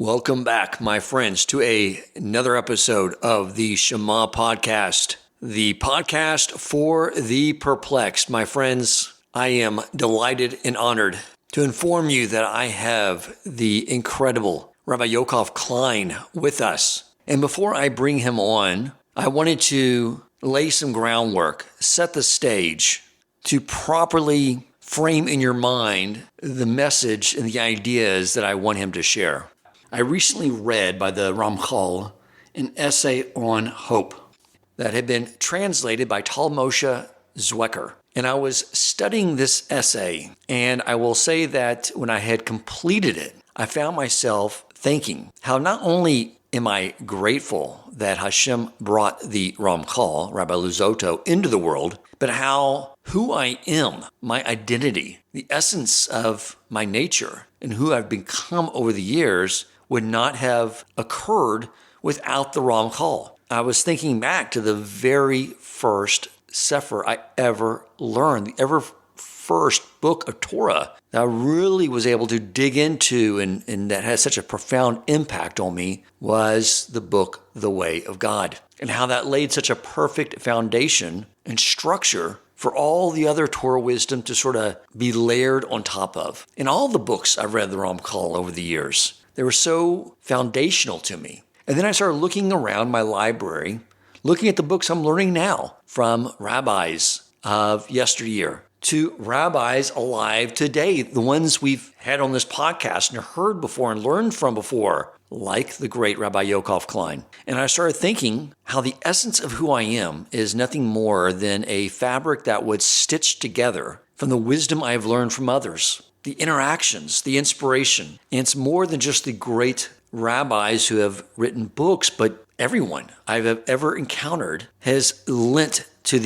Welcome back, my friends, to another episode of the Shema Podcast, the podcast for the perplexed. My friends, I am delighted and honored to inform you that I have the incredible Rabbi Yaakov Klein with us. And before I bring him on, I wanted to lay some groundwork, set the stage to properly frame in your mind the message and the ideas that I want him to share. I recently read by the Ramchal an essay on hope that had been translated by Tal Moshe Zwecker. And I was studying this essay, and I will say that when I had completed it, I found myself thinking how not only am I grateful that Hashem brought the Ramchal, Rabbi Luzzatto, into the world, but how who I am, my identity, the essence of my nature, and who I've become over the years would not have occurred without the Ramchal. I was thinking back to the very first sefer I ever learned, the ever first book of Torah that I really was able to dig into and that had such a profound impact on me was the book, The Way of God, and how that laid such a perfect foundation and structure for all the other Torah wisdom to sort of be layered on top of. In all the books I've read the Ramchal over the years, they were so foundational to me. And then I started looking around my library, looking at the books I'm learning now from rabbis of yesteryear to rabbis alive today, the ones we've had on this podcast and heard before and learned from before, like the great Rabbi Yaakov Klein. And I started thinking how the essence of who I am is nothing more than a fabric that would stitch together from the wisdom I've learned from others, the interactions, the inspiration. And it's more than just the great rabbis who have written books, but everyone I've ever encountered has lent to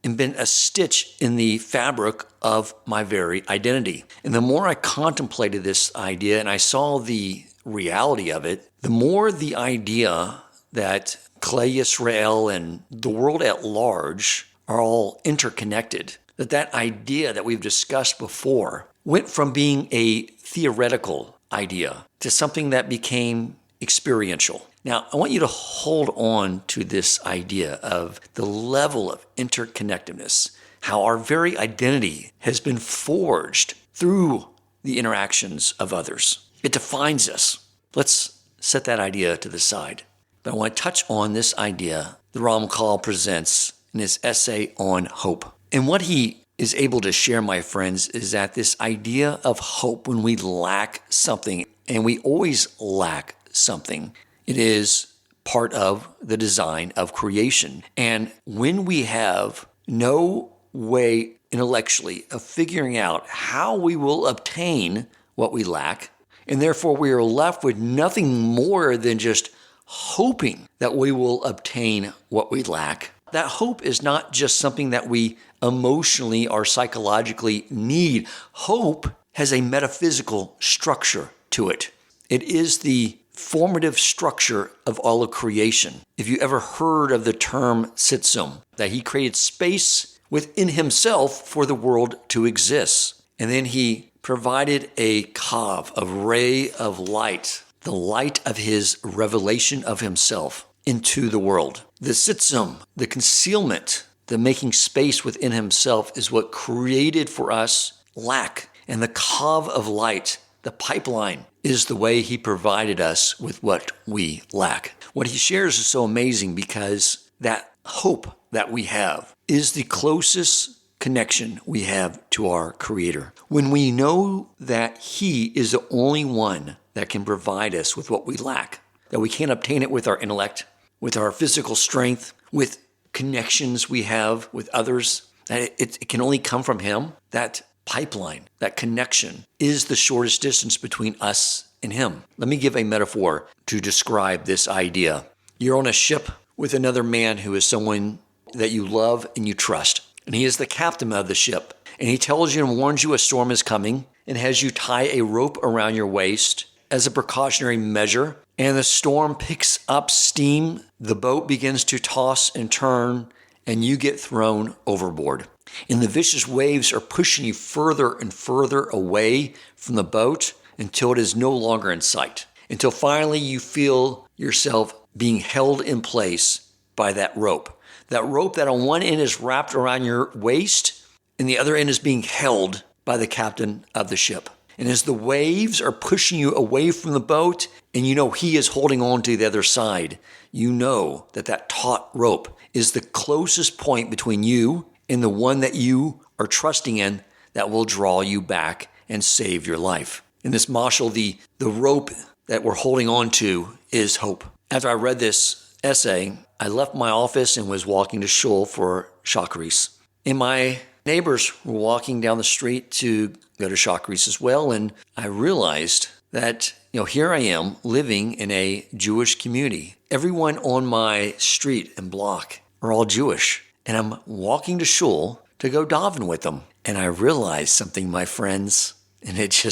and been a stitch in the fabric of my very identity. And the more I contemplated this idea and I saw the reality of it, the more the idea that Klei Yisrael and the world at large are all interconnected, that idea that we've discussed before went from being a theoretical idea to something that became experiential. Now, I want you to hold on to this idea of the level of interconnectedness, how our very identity has been forged through the interactions of others. It defines us. Let's set that idea to the side. But I want to touch on this idea the Ramchal presents in his essay on hope. And what he is able to share, my friends, is that this idea of hope, when we lack something, and we always lack something, it is part of the design of creation. And when we have no way intellectually of figuring out how we will obtain what we lack, and therefore we are left with nothing more than just hoping that we will obtain what we lack, that hope is not just something that we emotionally or psychologically need. Hope has a metaphysical structure to it. It is the formative structure of all of creation. If you ever heard of the term tzimtzum, that he created space within himself for the world to exist. And then he provided a kav, a ray of light, the light of his revelation of himself into the world. The tzimtzum, the concealment, the making space within himself is what created for us lack. And the kav of light, the pipeline, is the way he provided us with what we lack. What he shares is so amazing because that hope that we have is the closest connection we have to our Creator. When we know that he is the only one that can provide us with what we lack, that we can't obtain it with our intellect, with our physical strength, with connections we have with others, that it can only come from him, that pipeline, that connection is the shortest distance between us and him. Let me give a metaphor to describe this idea. You're on a ship with another man who is someone that you love and you trust. And he is the captain of the ship. And he tells you and warns you a storm is coming and has you tie a rope around your waist as a precautionary measure. And the storm picks up steam. The boat begins to toss and turn and you get thrown overboard. And the vicious waves are pushing you further and further away from the boat until it is no longer in sight. until finally you feel yourself being held in place by that rope. That rope that on one end is wrapped around your waist and the other end is being held by the captain of the ship. And as the waves are pushing you away from the boat and you know he is holding on to the other side, you know that that taut rope is the closest point between you and the one that you are trusting in that will draw you back and save your life. In this mashal, the rope that we're holding on to is hope. After I read this essay, I left my office and was walking to shul for shachris. And my neighbors were walking down the street to go to shachris as well, and I realized that, here I am living in a Jewish community. Everyone on my street and block are all Jewish, and I'm walking to shul to go daven with them. And I realized something, my friends, and it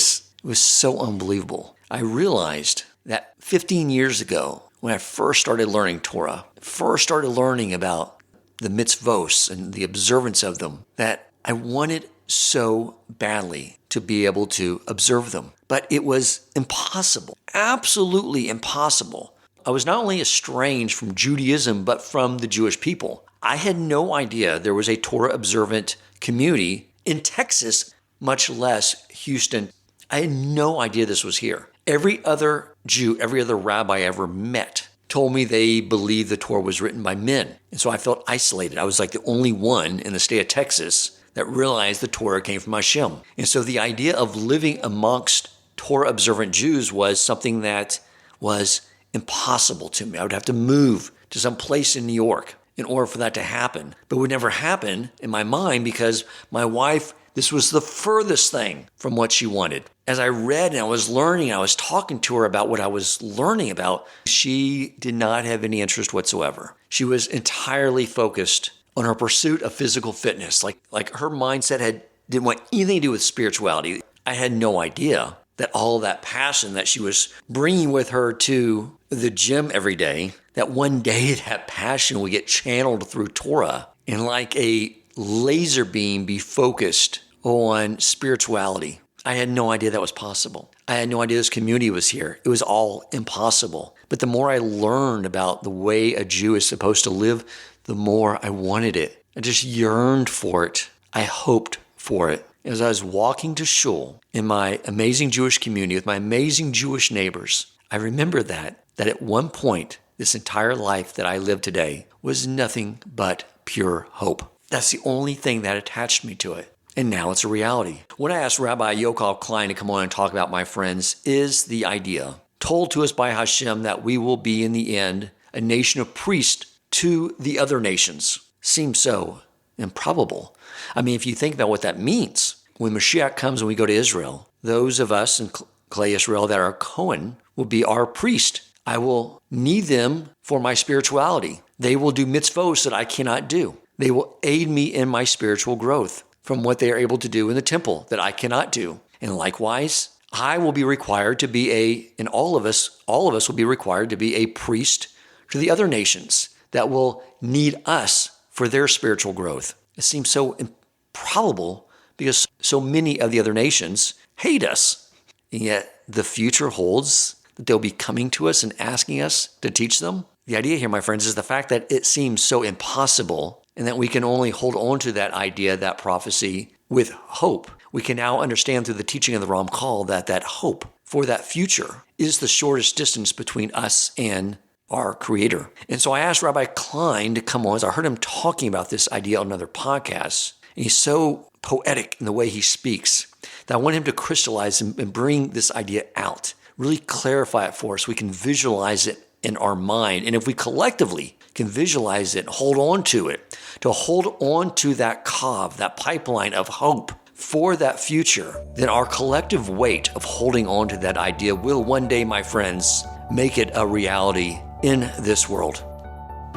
was so unbelievable. I realized that 15 years ago, when I first started learning Torah, first started learning about the mitzvos and the observance of them, that I wanted so badly to be able to observe them. But it was impossible, absolutely impossible. I was not only estranged from Judaism, but from the Jewish people. I had no idea there was a Torah observant community in Texas, much less Houston. I had no idea this was here. Every other Jew, every other rabbi I ever met told me they believed the Torah was written by men. And so I felt isolated. I was like the only one in the state of Texas that realized the Torah came from Hashem. And so the idea of living amongst Torah observant Jews was something that was impossible to me. I would have to move to some place in New York in order for that to happen. But it would never happen in my mind because my wife, this was the furthest thing from what she wanted. As I read and I was learning, I was talking to her about what I was learning about, she did not have any interest whatsoever. She was entirely focused on her pursuit of physical fitness. Like her mindset didn't want anything to do with spirituality. I had no idea that all of that passion that she was bringing with her to the gym every day, that one day that passion would get channeled through Torah and like a laser beam be focused on spirituality. I had no idea that was possible. I had no idea this community was here. It was all impossible. But the more I learned about the way a Jew is supposed to live, the more I wanted it. I just yearned for it. I hoped for it. As I was walking to shul in my amazing Jewish community with my amazing Jewish neighbors, I remember that at one point, this entire life that I live today was nothing but pure hope. That's the only thing that attached me to it. And now it's a reality. What I asked Rabbi Yaakov Klein to come on and talk about, my friends, is the idea told to us by Hashem that we will be in the end a nation of priests to the other nations. Seems so improbable. I mean, if you think about what that means, when Mashiach comes and we go to Israel, those of us in Klei Israel that are Cohen will be our priest. I will need them for my spirituality. They will do mitzvos that I cannot do. They will aid me in my spiritual growth from what they are able to do in the temple that I cannot do. And likewise, I will be required to be and all of us will be required to be a priest to the other nations that will need us for their spiritual growth. It seems so improbable because so many of the other nations hate us. And yet the future holds that they'll be coming to us and asking us to teach them. The idea here, my friends, is the fact that it seems so impossible and that we can only hold on to that idea, that prophecy, with hope. We can now understand through the teaching of the Ramchal that hope for that future is the shortest distance between us and our Creator. And so I asked Rabbi Klein to come on, as I heard him talking about this idea on another podcast. And he's so poetic in the way he speaks that I want him to crystallize and bring this idea out, really clarify it for us. We can visualize it in our mind. And if we collectively can visualize it, hold on to it, to hold on to that kav, that pipeline of hope for that future, then our collective weight of holding on to that idea will one day, my friends, make it a reality in this world.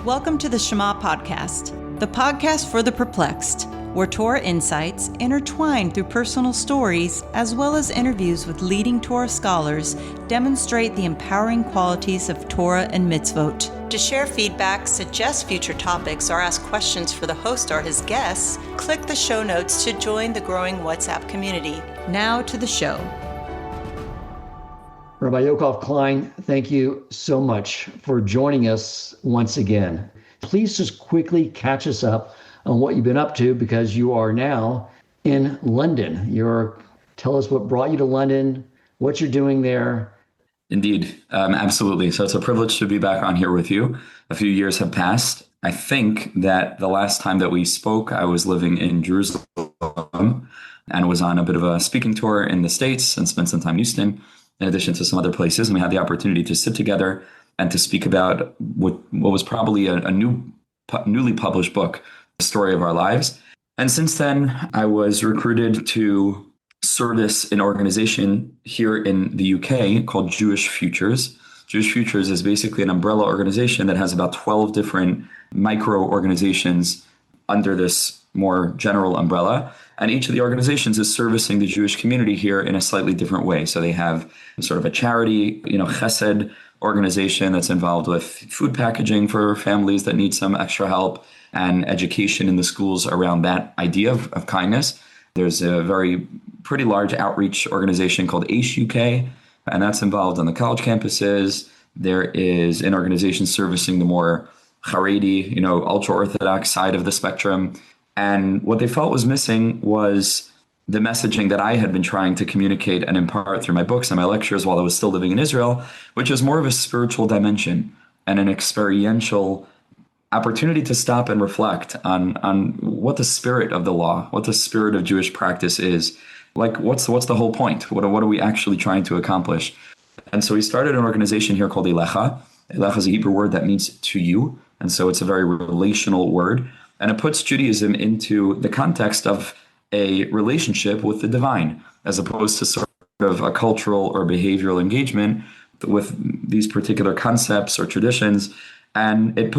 Welcome to the Shema Podcast, the podcast for the perplexed, where Torah insights intertwined through personal stories as well as interviews with leading Torah scholars demonstrate the empowering qualities of Torah and mitzvot. To share feedback, suggest future topics, or ask questions for the host or his guests, click the show notes to join the growing WhatsApp community. Now to the show. Rabbi Yaakov Klein, thank you so much for joining us once again. Please just quickly catch us up on what you've been up to, because you are now in London. Tell us what brought you to London, what you're doing there. Indeed, absolutely. So it's a privilege to be back on here with you. A few years have passed. I think that the last time that we spoke, I was living in Jerusalem and was on a bit of a speaking tour in the States and spent some time in Houston, in addition to some other places. And we had the opportunity to sit together and to speak about what was probably a newly published book, The Story of Our Lives. And since then, I was recruited to service an organization here in the UK called Jewish Futures. Jewish Futures is basically an umbrella organization that has about 12 different micro organizations under this more general umbrella. And each of the organizations is servicing the Jewish community here in a slightly different way. So they have sort of a charity, chesed organization that's involved with food packaging for families that need some extra help and education in the schools around that idea of kindness. There's a pretty large outreach organization called ACE UK, and that's involved on the college campuses. There is an organization servicing the more Haredi, ultra-Orthodox side of the spectrum. And what they felt was missing was the messaging that I had been trying to communicate and impart through my books and my lectures while I was still living in Israel, which is more of a spiritual dimension and an experiential opportunity to stop and reflect on what the spirit of the law, what the spirit of Jewish practice is. Like, what's the whole point? What are we actually trying to accomplish? And so we started an organization here called Elecha. Elecha is a Hebrew word that means to you. And so it's a very relational word. And it puts Judaism into the context of a relationship with the divine, as opposed to sort of a cultural or behavioral engagement with these particular concepts or traditions. And it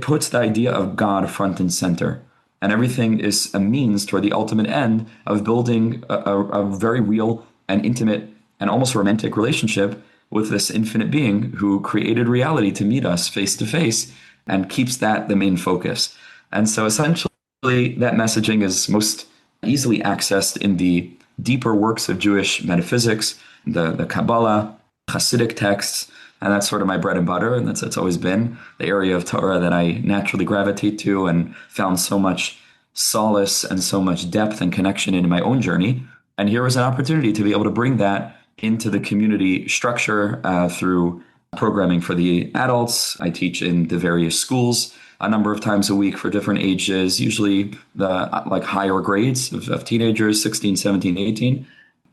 puts the idea of God front and center. And everything is a means toward the ultimate end of building a very real and intimate and almost romantic relationship with this infinite being who created reality to meet us face to face and keeps that the main focus. And so essentially that messaging is most easily accessed in the deeper works of Jewish metaphysics, the Kabbalah, Hasidic texts, and that's sort of my bread and butter. And it's always been the area of Torah that I naturally gravitate to and found so much solace and so much depth and connection in my own journey. And here was an opportunity to be able to bring that into the community structure through programming for the adults. I teach in the various schools a number of times a week for different ages, usually the higher grades of teenagers, 16, 17, 18.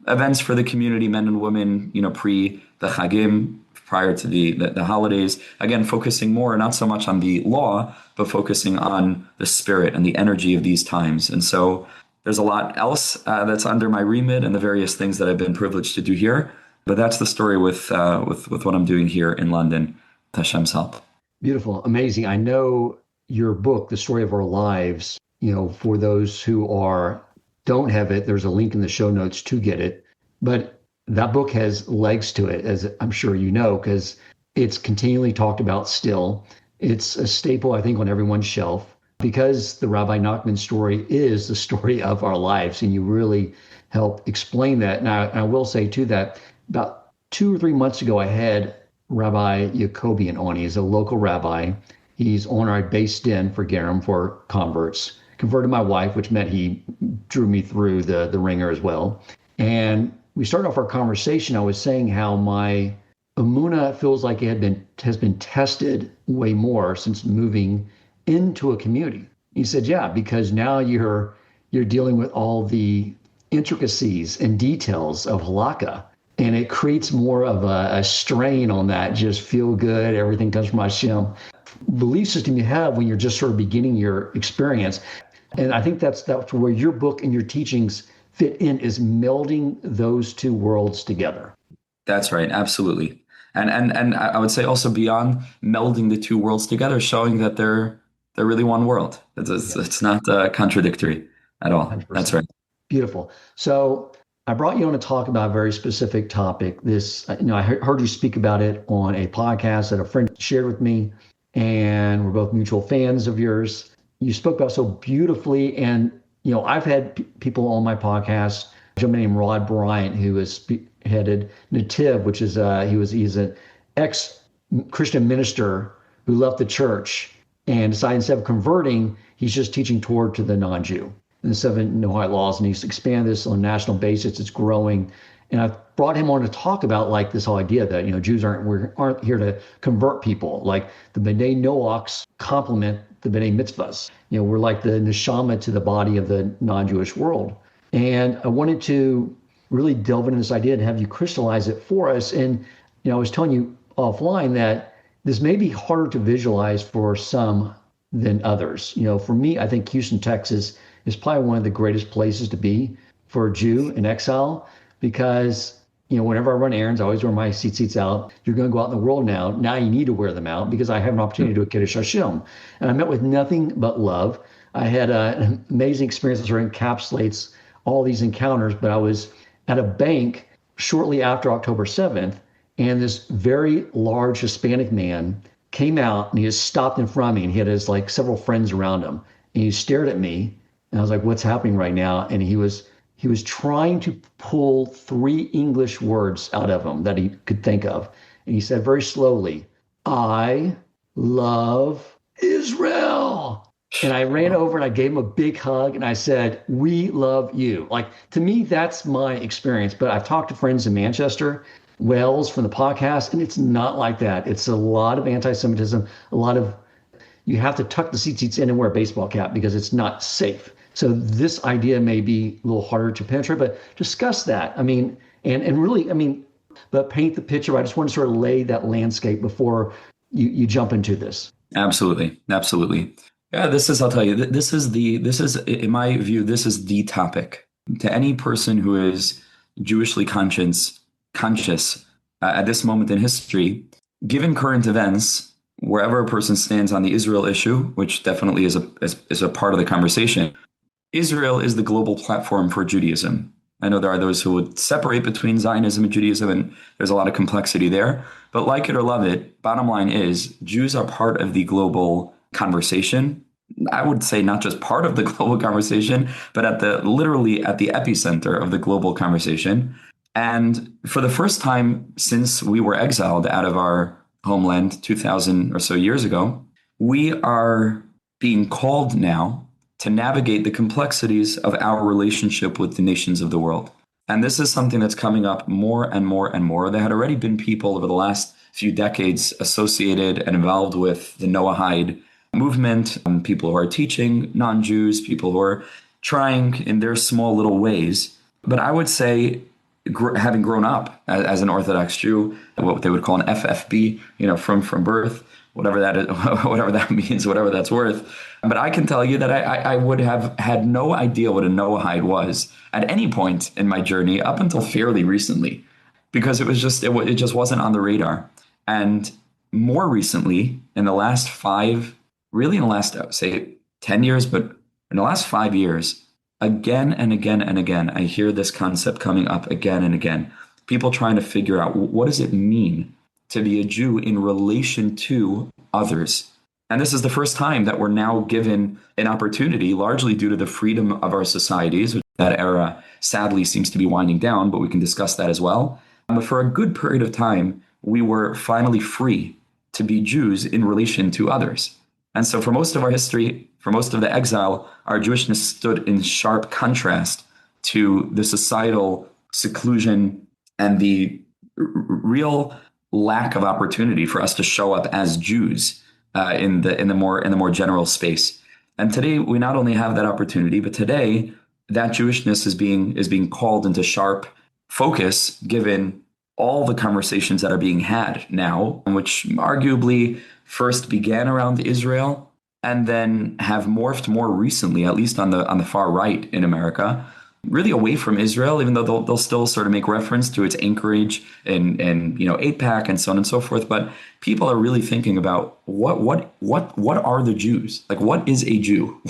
Events for the community, men and women, pre the Chagim, prior to the holidays. Again, focusing more, not so much on the law, but focusing on the spirit and the energy of these times. And so there's a lot else that's under my remit and the various things that I've been privileged to do here. But that's the story with what I'm doing here in London, with Hashem's help. Beautiful. Amazing. I know your book, The Story of Our Lives, for those who don't have it, there's a link in the show notes to get it. But that book has legs to it, as I'm sure you know, because it's continually talked about still. It's a staple, I think, on everyone's shelf, because the Rabbi Nachman story is the story of our lives. And you really help explain that. Now, I will say, too, that about 2 or 3 months ago, I had Rabbi Yaakov on. He's a local rabbi. He's on our based in for Garum for converts. Converted my wife, which meant he drew me through the ringer as well. And we started off our conversation. I was saying how my emunah feels like it has been tested way more since moving into a community. He said, yeah, because now you're dealing with all the intricacies and details of halakha. And it creates more of a strain on that, just feel good, everything comes from Hashem belief system you have when you're just sort of beginning your experience. And I think that's where your book and your teachings fit in, is melding those two worlds together. That's right. Absolutely. And I would say also beyond melding the two worlds together, showing that they're really one world. It's not contradictory at all. 100%. That's right. Beautiful. So I brought you on to talk about a very specific topic. I heard you speak about it on a podcast that a friend shared with me, and we're both mutual fans of yours. You spoke about so beautifully, and I've had people on my podcast, a gentleman named Rod Bryant, who has headed Nativ, which is he's an ex-Christian minister who left the church and decided instead of converting, he's just teaching Torah to the non-Jew and the 7 Noahide laws, and he's expanded this on a national basis. It's growing. And I brought him on to talk about like this whole idea that, Jews aren't here to convert people. Like the B'nai Noachs complement the B'nai Mitzvahs. We're like the neshama to the body of the non-Jewish world. And I wanted to really delve into this idea and have you crystallize it for us. And, I was telling you offline that this may be harder to visualize for some than others. For me, I think Houston, Texas is probably one of the greatest places to be for a Jew in exile because, whenever I run errands, I always wear my seats out. You're going to go out in the world now. Now you need to wear them out because I have an opportunity to do a Kiddush Hashem. And I met with nothing but love. I had an amazing experience that sort of encapsulates all these encounters, but I was at a bank shortly after October 7th, and this very large Hispanic man came out and he just stopped in front of me, and he had his like several friends around him, and he stared at me, and I was like, what's happening right now? And he was trying to pull 3 English words out of him that he could think of. And he said very slowly, I love Israel. And I ran over and I gave him a big hug and I said, we love you. Like, to me, that's my experience. But I've talked to friends in Manchester, Wales from the podcast, and it's not like that. It's a lot of anti-Semitism, you have to tuck the seats in and wear a baseball cap because it's not safe. So this idea may be a little harder to penetrate, but discuss that. I mean, and really, but paint the picture. I just want to sort of lay that landscape before you jump into this. Absolutely. Yeah, I'll tell you, this is, in my view, this is the topic. To any person who is Jewishly conscious at this moment in history, given current events, wherever a person stands on the Israel issue, which definitely is a part of the conversation, Israel is the global platform for Judaism. I know there are those who would separate between Zionism and Judaism, and there's a lot of complexity there. But like it or love it, bottom line is Jews are part of the global conversation. I would say not just part of the global conversation, but literally at the epicenter of the global conversation. And for the first time since we were exiled out of our homeland 2,000 or so years ago, we are being called now to navigate the complexities of our relationship with the nations of the world. And this is something that's coming up more and more and more. There had already been people over the last few decades associated and involved with the Noahide movement, people who are teaching non-Jews, people who are trying in their small little ways. But I would say, having grown up as an Orthodox Jew, what they would call an FFB, from birth, whatever that is, whatever that means, whatever that's worth. But I can tell you that I would have had no idea what a Noahide was at any point in my journey up until fairly recently, because it just wasn't on the radar. And more recently, in the last say 10 years, but in the last 5 years, again and again and again, I hear this concept coming up again and again. People trying to figure out, what does it mean to be a Jew in relation to others? And this is the first time that we're now given an opportunity, largely due to the freedom of our societies, which that era sadly seems to be winding down, but we can discuss that as well. But for a good period of time, we were finally free to be Jews in relation to others. And so for most of our history, for most of the exile, our Jewishness stood in sharp contrast to the societal seclusion and the real lack of opportunity for us to show up as Jews in the more general space. And today we not only have that opportunity, but today that Jewishness is being called into sharp focus, given all the conversations that are being had now, which arguably first began around Israel and then have morphed more recently, at least on the far right in America, really away from Israel, even though they'll still sort of make reference to its anchorage in AIPAC and so on and so forth. But people are really thinking about what are the Jews? Like, what is a Jew?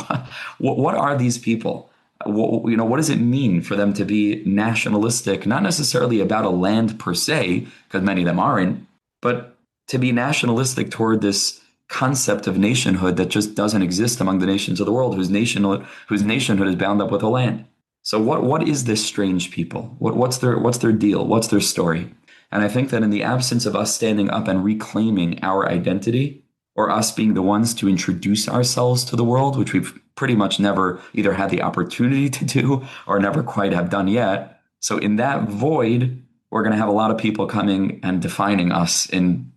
What are these people? What does it mean for them to be nationalistic, not necessarily about a land per se, because many of them aren't, but to be nationalistic toward this concept of nationhood that just doesn't exist among the nations of the world, whose nationhood is bound up with a land. So what is this strange people? What's their deal? What's their story? And I think that in the absence of us standing up and reclaiming our identity, or us being the ones to introduce ourselves to the world, which we've pretty much never either had the opportunity to do or never quite have done yet. So in that void, we're going to have a lot of people coming and defining us in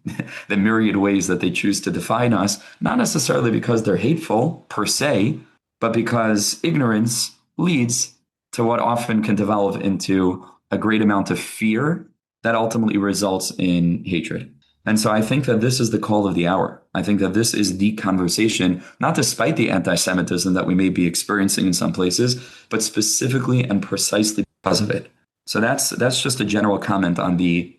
the myriad ways that they choose to define us, not necessarily because they're hateful per se, but because ignorance leads to what often can develop into a great amount of fear that ultimately results in hatred. And so I think that this is the call of the hour. I think that this is the conversation, not despite the anti-Semitism that we may be experiencing in some places, but specifically and precisely because of it. So that's just a general comment on the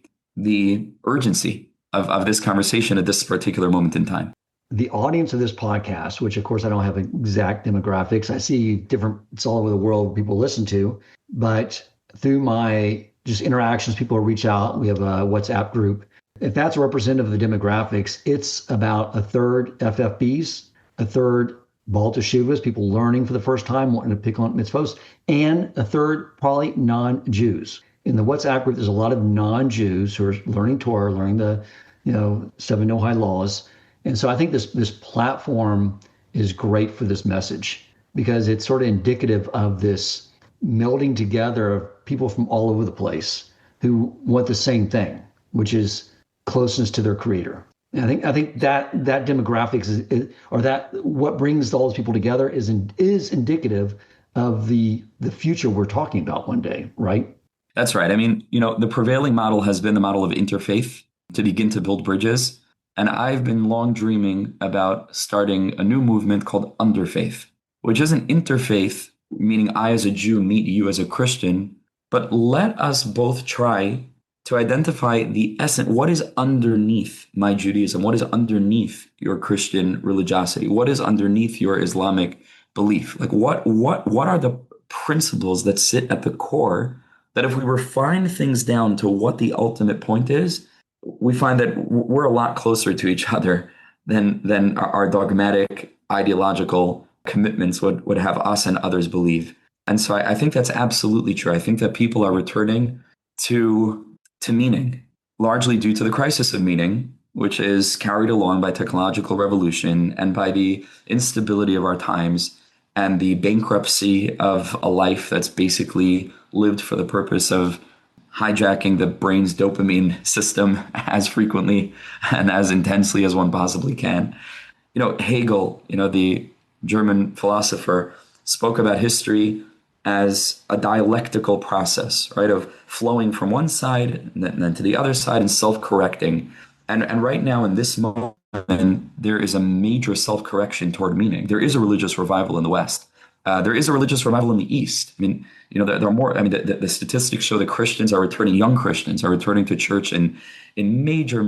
urgency of this conversation at this particular moment in time. The audience of this podcast, which of course I don't have exact demographics, I see it's all over the world people listen to, but through my just interactions, people reach out. We have a WhatsApp group. If that's representative of the demographics, it's about a third FFBs, a third Baal Teshuvas, people learning for the first time, wanting to pick on mitzvos, and a third probably non-Jews. In the WhatsApp group, there's a lot of non-Jews who are learning Torah, learning the 7 Noahide laws. And so I think this platform is great for this message because it's sort of indicative of this melding together of people from all over the place who want the same thing, which is closeness to their creator. And I think that demographics is or that what brings all those people together is indicative of the future we're talking about one day, right? That's right. I mean, the prevailing model has been the model of interfaith to begin to build bridges. And I've been long dreaming about starting a new movement called underfaith, which isn't interfaith, meaning I as a Jew meet you as a Christian, but let us both try to identify the essence. What is underneath my Judaism? What is underneath your Christian religiosity? What is underneath your Islamic belief? Like what are the principles that sit at the core that if we refine things down to what the ultimate point is, we find that we're a lot closer to each other than our dogmatic ideological commitments would have us and others believe. And so I think that's absolutely true. I think that people are returning to meaning, largely due to the crisis of meaning, which is carried along by technological revolution and by the instability of our times and the bankruptcy of a life that's basically lived for the purpose of hijacking the brain's dopamine system as frequently and as intensely as one possibly can. Hegel, the German philosopher, spoke about history as a dialectical process, right, of flowing from one side and then to the other side and self-correcting. And right now in this moment, there is a major self-correction toward meaning. There is a religious revival in the West. There is a religious revival in the East. I mean, there are more. I mean, the statistics show that Christians are returning. Young Christians are returning to church in major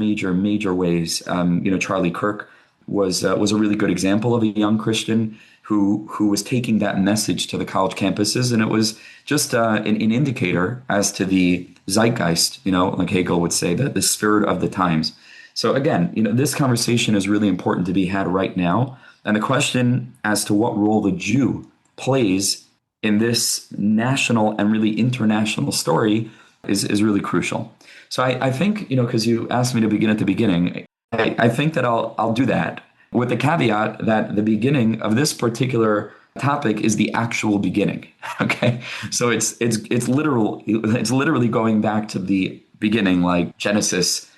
ways. Charlie Kirk was a really good example of a young Christian who was taking that message to the college campuses, and it was just an indicator as to the zeitgeist. Like Hegel would say, that the spirit of the times. So again, this conversation is really important to be had right now, and the question as to what role the Jew plays in this national and really international story is really crucial. So I think, because you asked me to begin at the beginning, I think that I'll do that with the caveat that the beginning of this particular topic is the actual beginning. Okay. So it's literally going back to the beginning, like Genesis,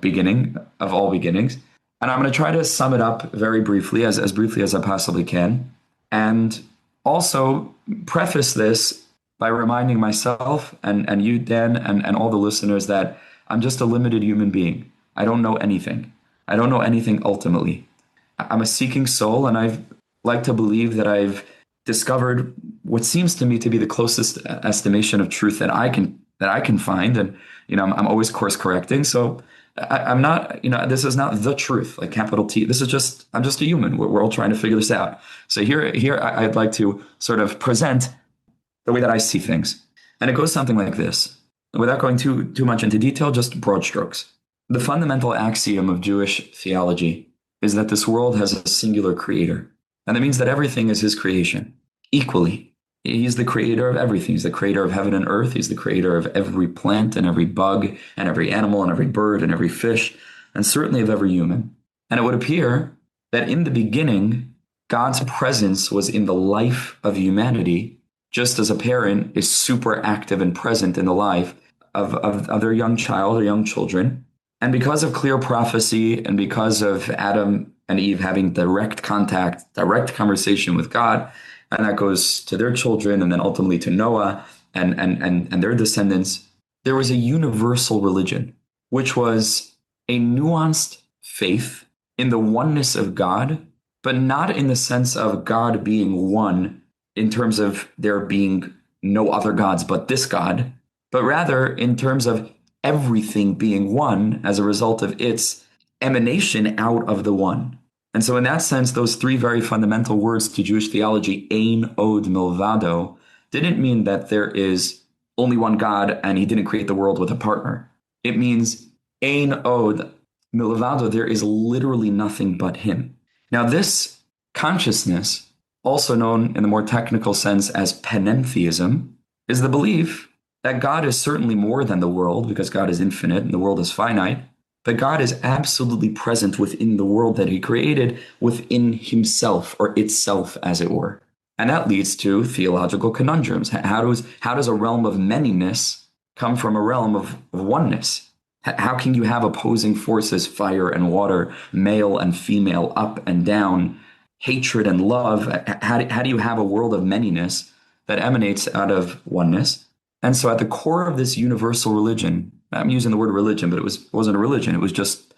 beginning of all beginnings. And I'm going to try to sum it up very briefly, as briefly as I possibly can. And also preface this by reminding myself and you, Dan, and all the listeners that I'm just a limited human being. I don't know anything. I don't know anything ultimately. I'm a seeking soul, and I've like to believe that I've discovered what seems to me to be the closest estimation of truth that I can find. And, I'm always course correcting. So I'm not, this is not the truth, like capital T. This is I'm just a human. We're all trying to figure this out. So here I'd like to sort of present the way that I see things. And it goes something like this. Without going too much into detail, just broad strokes. The fundamental axiom of Jewish theology is that this world has a singular creator. And that means that everything is his creation, equally. He's the creator of everything. He's the creator of heaven and earth. He's the creator of every plant and every bug and every animal and every bird and every fish, and certainly of every human. And it would appear that in the beginning, God's presence was in the life of humanity, just as a parent is super active and present in the life of their young child or young children. And because of clear prophecy and because of Adam and Eve having direct contact, direct conversation with God, and that goes to their children and then ultimately to Noah and their descendants, there was a universal religion, which was a nuanced faith in the oneness of God, but not in the sense of God being one in terms of there being no other gods but this God, but rather in terms of everything being one as a result of its emanation out of the one. And so in that sense, those three very fundamental words to Jewish theology, ein od milvado, didn't mean that there is only one God and he didn't create the world with a partner. It means ein od milvado, there is literally nothing but him. Now this consciousness, also known in the more technical sense as panentheism, is the belief that God is certainly more than the world because God is infinite and the world is finite, but God is absolutely present within the world that he created, within himself or itself, as it were. And that leads to theological conundrums. How does a realm of manyness come from a realm of oneness? How can you have opposing forces, fire and water, male and female, up and down, hatred and love? How do you have a world of manyness that emanates out of oneness? And so at the core of this universal religion, I'm using the word religion, but it wasn't a religion. It was just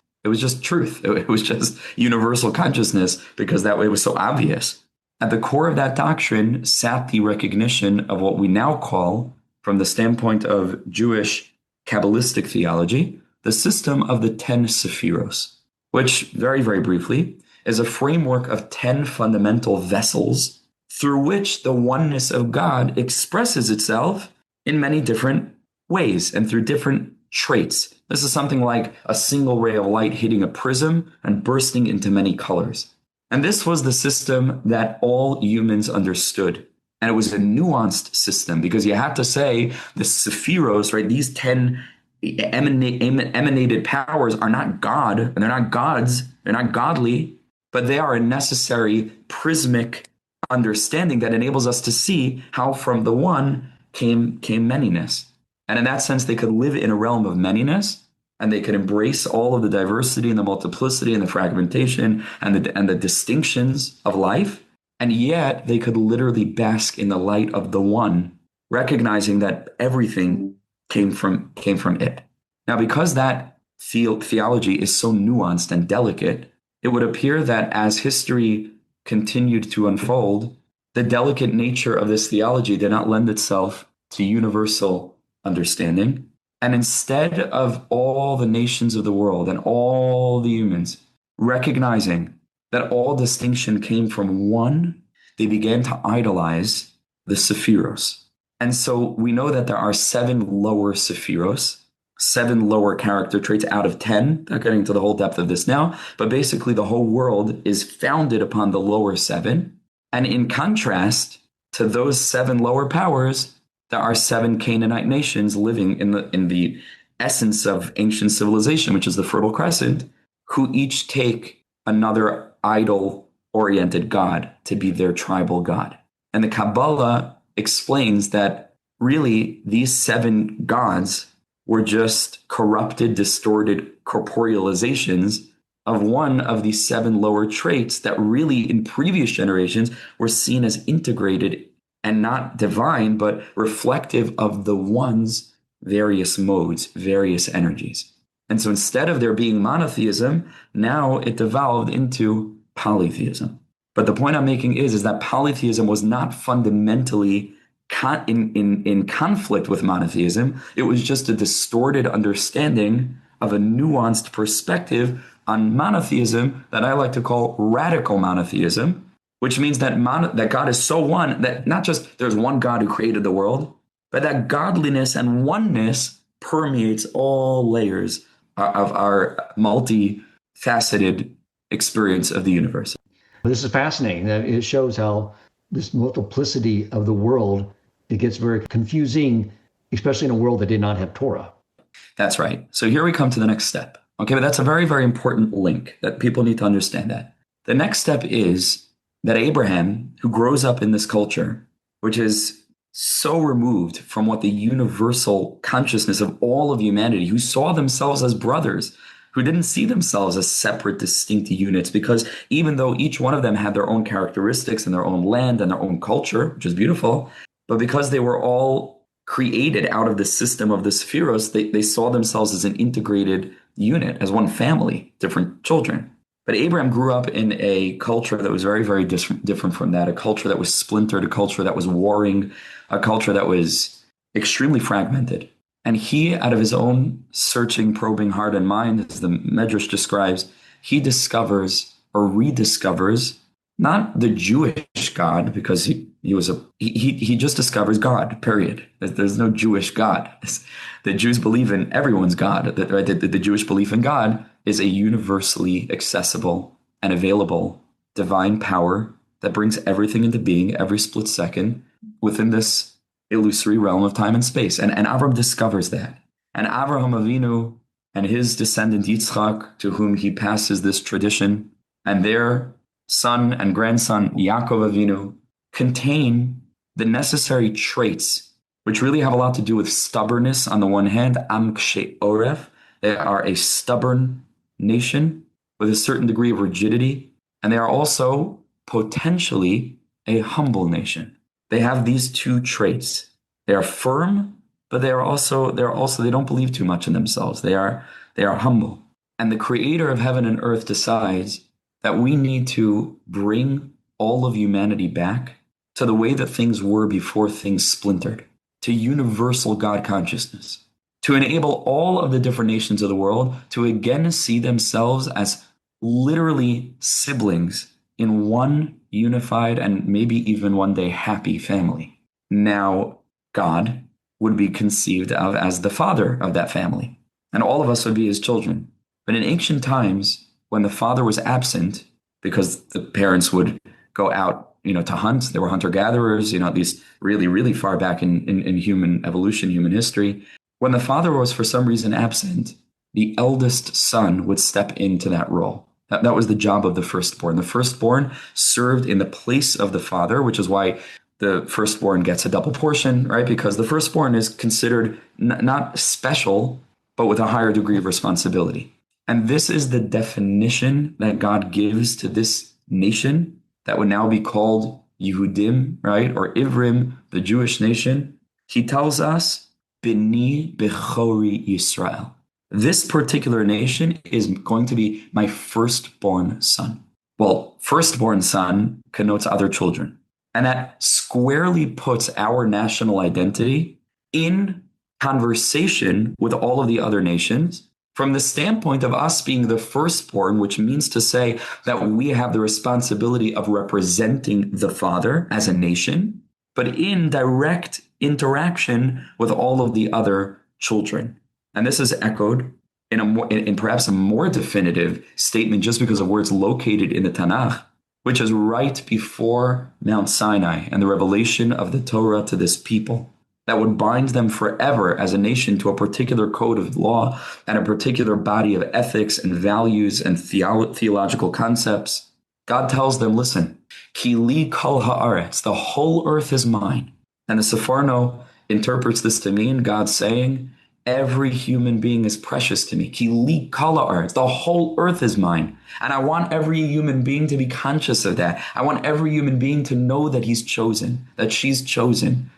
truth. It was just universal consciousness because that way it was so obvious. At the core of that doctrine sat the recognition of what we now call, from the standpoint of Jewish Kabbalistic theology, the system of the 10 sephiros, which very, very briefly is a framework of 10 fundamental vessels through which the oneness of God expresses itself in many different ways and through different traits. This is something like a single ray of light hitting a prism and bursting into many colors. And this was the system that all humans understood. And it was a nuanced system because you have to say the sephiros, right? These 10 emanated powers are not God, and they're not gods, they're not godly, but they are a necessary prismic understanding that enables us to see how from the one came manyness. And in that sense, they could live in a realm of manyness, and they could embrace all of the diversity and the multiplicity and the fragmentation and the distinctions of life. And yet they could literally bask in the light of the one, recognizing that everything came from it. Now, because that theology is so nuanced and delicate, it would appear that as history continued to unfold, the delicate nature of this theology did not lend itself to universal understanding. And instead of all the nations of the world and all the humans recognizing that all distinction came from one, they began to idolize the sephiros. And so we know that there are 7 lower sephiros, 7 lower character traits out of 10. Not getting into the whole depth of this now, but basically the whole world is founded upon the lower 7. And in contrast to those 7 lower powers, there are 7 Canaanite nations living in the essence of ancient civilization, which is the Fertile Crescent, who each take another idol-oriented god to be their tribal god. And the Kabbalah explains that really these 7 gods were just corrupted, distorted corporealizations of one of these 7 lower traits that really in previous generations were seen as integrated and not divine, but reflective of the one's various modes, various energies. And so instead of there being monotheism, now it devolved into polytheism. But the point I'm making is that polytheism was not fundamentally in conflict with monotheism. It was just a distorted understanding of a nuanced perspective on monotheism that I like to call radical monotheism, which means that God is so one that not just there's one God who created the world, but that godliness and oneness permeates all layers of our multifaceted experience of the universe. This is fascinating. It shows how this multiplicity of the world, it gets very confusing, especially in a world that did not have Torah. That's right. So here we come to the next step. Okay, but that's a very, very important link that people need to understand that. The next step is that Abraham, who grows up in this culture, which is so removed from what the universal consciousness of all of humanity, who saw themselves as brothers, who didn't see themselves as separate, distinct units, because even though each one of them had their own characteristics and their own land and their own culture, which is beautiful, but because they were all created out of the system of the spheros, they saw themselves as an integrated unit, as one family, different children. But Abraham grew up in a culture that was very, very different from that, a culture that was splintered, a culture that was warring, a culture that was extremely fragmented. And he, out of his own searching, probing heart and mind, as the Medrash describes, he discovers or rediscovers not the Jewish God, because he just discovers God, period. There's no Jewish God. The Jews believe in everyone's God. The Jewish belief in God is a universally accessible and available divine power that brings everything into being every split second within this illusory realm of time and space. And Avram discovers that. And Avraham Avinu and his descendant Yitzchak, to whom he passes this tradition, and their son and grandson Yaakov Avinu, contain the necessary traits, which really have a lot to do with stubbornness on the one hand. Am Kshe Oref, they are a stubborn nation with a certain degree of rigidity, and they are also potentially a humble nation. They have these two traits. They are firm, but they don't believe too much in themselves. They are humble. And the creator of heaven and earth decides that we need to bring all of humanity back to the way that things were before things splintered, to universal God consciousness, to enable all of the different nations of the world to again see themselves as literally siblings in one unified and maybe even one day happy family. Now, God would be conceived of as the father of that family, and all of us would be his children. But in ancient times, when the father was absent, because the parents would go out, to hunt, they were hunter-gatherers, at least really, really far back in human evolution, human history. When the father was for some reason absent, the eldest son would step into that role. That was the job of the firstborn. The firstborn served in the place of the father, which is why the firstborn gets a double portion, right? Because the firstborn is considered not special, but with a higher degree of responsibility. And this is the definition that God gives to this nation that would now be called Yehudim, right? Or Ivrim, the Jewish nation. He tells us, B'ni Bechori Yisrael. This particular nation is going to be my firstborn son. Well, firstborn son connotes other children. And that squarely puts our national identity in conversation with all of the other nations from the standpoint of us being the firstborn, which means to say that we have the responsibility of representing the Father as a nation, but in direct interaction with all of the other children. And this is echoed in perhaps a more definitive statement just because of where it's located in the Tanakh, which is right before Mount Sinai and the revelation of the Torah to this people that would bind them forever as a nation to a particular code of law and a particular body of ethics and values and theological concepts. God tells them, listen, Ki li kol haaretz, the whole earth is mine. And the Sepharno interprets this to mean God saying, every human being is precious to me. Ki li kol haaretz, the whole earth is mine. And I want every human being to be conscious of that. I want every human being to know that he's chosen, that she's chosen.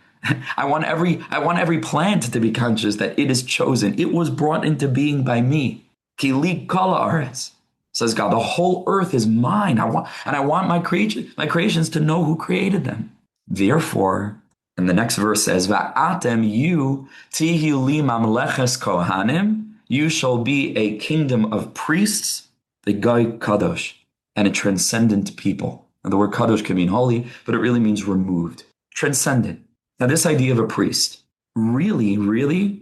I want every plant to be conscious that it is chosen. It was brought into being by me. Ki li kol haaretz, says God. The whole earth is mine. I want my creations to know who created them. Therefore, and the next verse says, Va'atem you tihi li mamleches kohanim. You shall be a kingdom of priests, the goy kadosh, and a transcendent people. And the word kadosh can mean holy, but it really means removed, transcendent. Now, this idea of a priest really,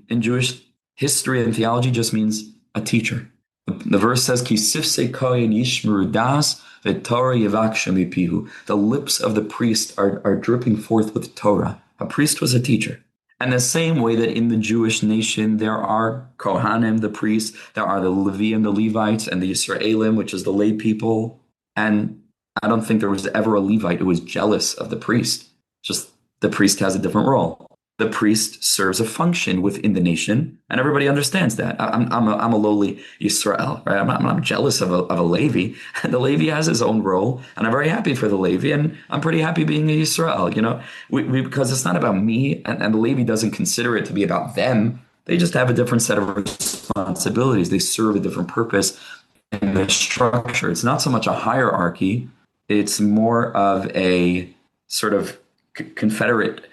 in Jewish history and theology just means a teacher. The verse says, Ki sifsei kohen yishmeru das The Torah yivak shemipihu. The lips of the priest are dripping forth with Torah. A priest was a teacher. And the same way that in the Jewish nation, there are Kohanim, the priests, there are the Leviim, the Levites, and the Yisraelim, which is the lay people. And I don't think there was ever a Levite who was jealous of the priest. Just the priest has a different role. The priest serves a function within the nation, and everybody understands that. I'm a lowly Yisrael, right? I'm not jealous of a Levi. The Levi has his own role, and I'm very happy for the Levi, and I'm pretty happy being a Yisrael, because it's not about me, and the Levi doesn't consider it to be about them. They just have a different set of responsibilities. They serve a different purpose in the structure. It's not so much a hierarchy. It's more of a sort of confederate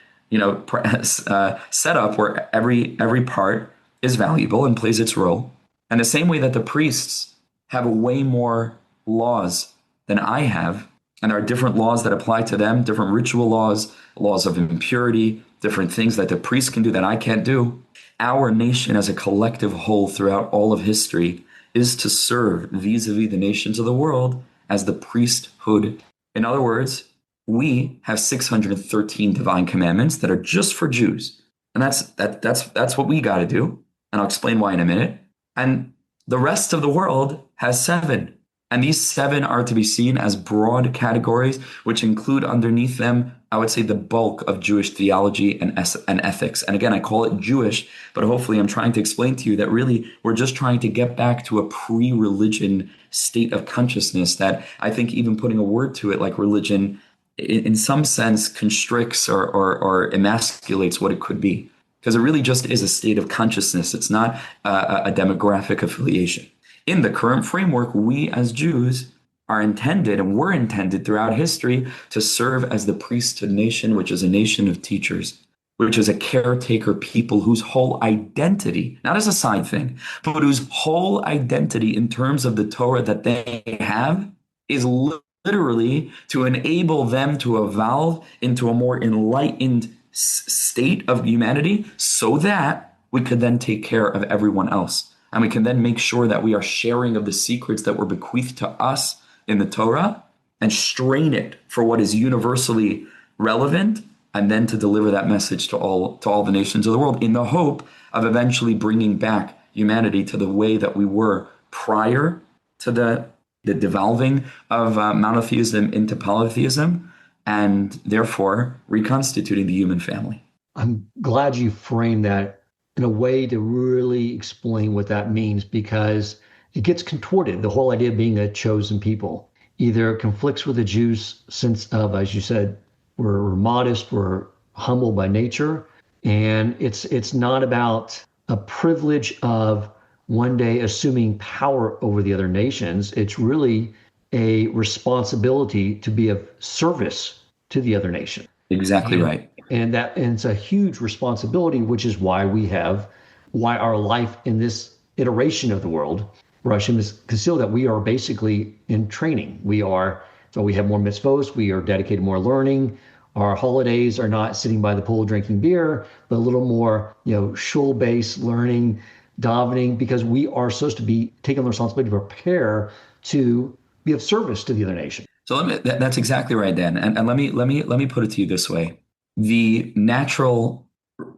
setup where every part is valuable and plays its role. And the same way that the priests have way more laws than I have, and there are different laws that apply to them, different ritual laws, laws of impurity, different things that the priest can do that I can't do. Our nation as a collective whole throughout all of history is to serve vis-a-vis the nations of the world as the priesthood. In other words, we have 613 divine commandments that are just for Jews. And that's what we got to do. And I'll explain why in a minute. And the rest of the world has 7. And these 7 are to be seen as broad categories, which include underneath them, I would say, the bulk of Jewish theology and ethics. And again, I call it Jewish, but hopefully I'm trying to explain to you that really we're just trying to get back to a pre-religion state of consciousness that I think even putting a word to it like religion in some sense constricts or emasculates what it could be, because it really just is a state of consciousness. It's not a demographic affiliation. In the current framework, we as Jews are intended and were intended throughout history to serve as the priesthood nation, which is a nation of teachers, which is a caretaker people whose whole identity, not as a side thing, but whose whole identity in terms of the Torah that they have is literally to enable them to evolve into a more enlightened state of humanity so that we could then take care of everyone else. And we can then make sure that we are sharing of the secrets that were bequeathed to us in the Torah and strain it for what is universally relevant, and then to deliver that message to all the nations of the world in the hope of eventually bringing back humanity to the way that we were prior to the devolving of monotheism into polytheism, and therefore reconstituting the human family. I'm glad you framed that in a way to really explain what that means, because it gets contorted. The whole idea of being a chosen people either conflicts with the Jews' sense of, as you said, we're modest, we're humble by nature, and it's not about a privilege of one day assuming power over the other nations. It's really a responsibility to be of service to the other nation. Exactly right. And it's a huge responsibility, which is why our life in this iteration of the world, where Hashem is concealed, that we are basically in training. We have more mitzvos, we are dedicated more learning. Our holidays are not sitting by the pool drinking beer, but a little more, shul-based learning, davening, because we are supposed to be taking the responsibility to prepare to be of service to the other nation. So that's exactly right, Dan. And let me put it to you this way: the natural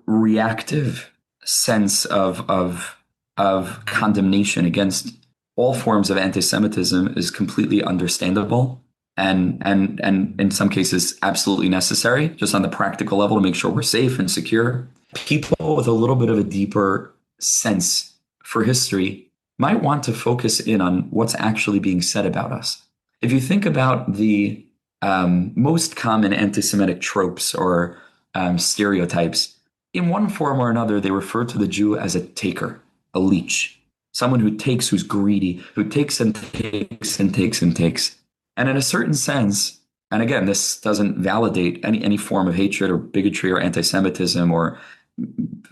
reactive sense of condemnation against all forms of anti-Semitism is completely understandable and in some cases absolutely necessary, just on the practical level, to make sure we're safe and secure. People with a little bit of a deeper sense for history might want to focus in on what's actually being said about us. If you think about the most common anti-Semitic tropes or stereotypes, in one form or another, they refer to the Jew as a taker, a leech, someone who takes, who's greedy, who takes and takes and takes and takes. And in a certain sense, and again, this doesn't validate any form of hatred or bigotry or anti-Semitism or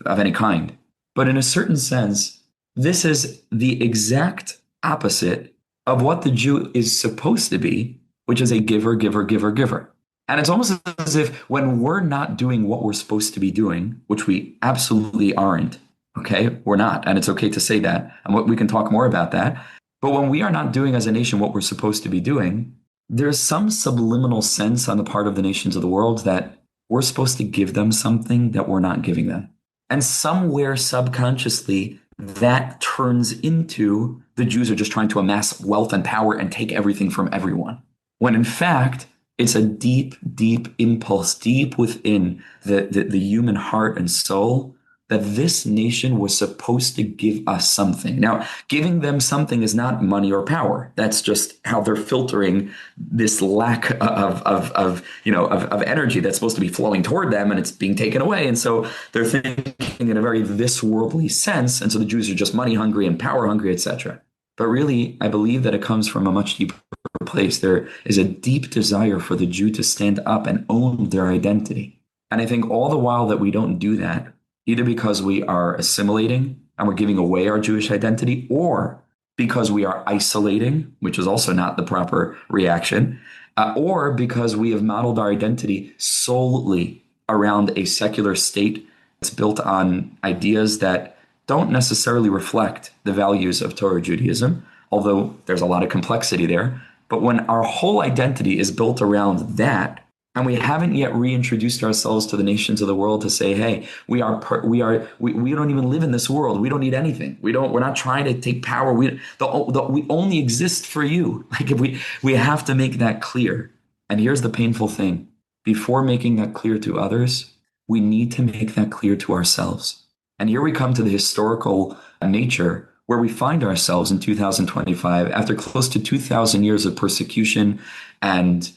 of any kind, but in a certain sense, this is the exact opposite of what the Jew is supposed to be, which is a giver, giver, giver, giver. And it's almost as if when we're not doing what we're supposed to be doing, which we absolutely aren't, okay, we're not, and it's okay to say that, and we can talk more about that. But when we are not doing as a nation what we're supposed to be doing, there's some subliminal sense on the part of the nations of the world that we're supposed to give them something that we're not giving them. And somewhere subconsciously, that turns into the Jews are just trying to amass wealth and power and take everything from everyone. When in fact, it's a deep, deep impulse, deep within the human heart and soul, that this nation was supposed to give us something. Now, giving them something is not money or power. That's just how they're filtering this lack of energy that's supposed to be flowing toward them, and it's being taken away. And so they're thinking in a very this worldly sense. And so the Jews are just money hungry and power hungry, etc. But really, I believe that it comes from a much deeper place. There is a deep desire for the Jew to stand up and own their identity. And I think all the while that we don't do that, either because we are assimilating and we're giving away our Jewish identity, or because we are isolating, which is also not the proper reaction, or because we have modeled our identity solely around a secular state that's built on ideas that don't necessarily reflect the values of Torah Judaism, although there's a lot of complexity there. But when our whole identity is built around that, and we haven't yet reintroduced ourselves to the nations of the world to say, hey, we don't even live in this world. We don't need anything. We're not trying to take power. We only exist for you. Like, if we have to make that clear. And here's the painful thing. Before making that clear to others, we need to make that clear to ourselves. And here we come to the historical nature where we find ourselves in 2025 after close to 2,000 years of persecution and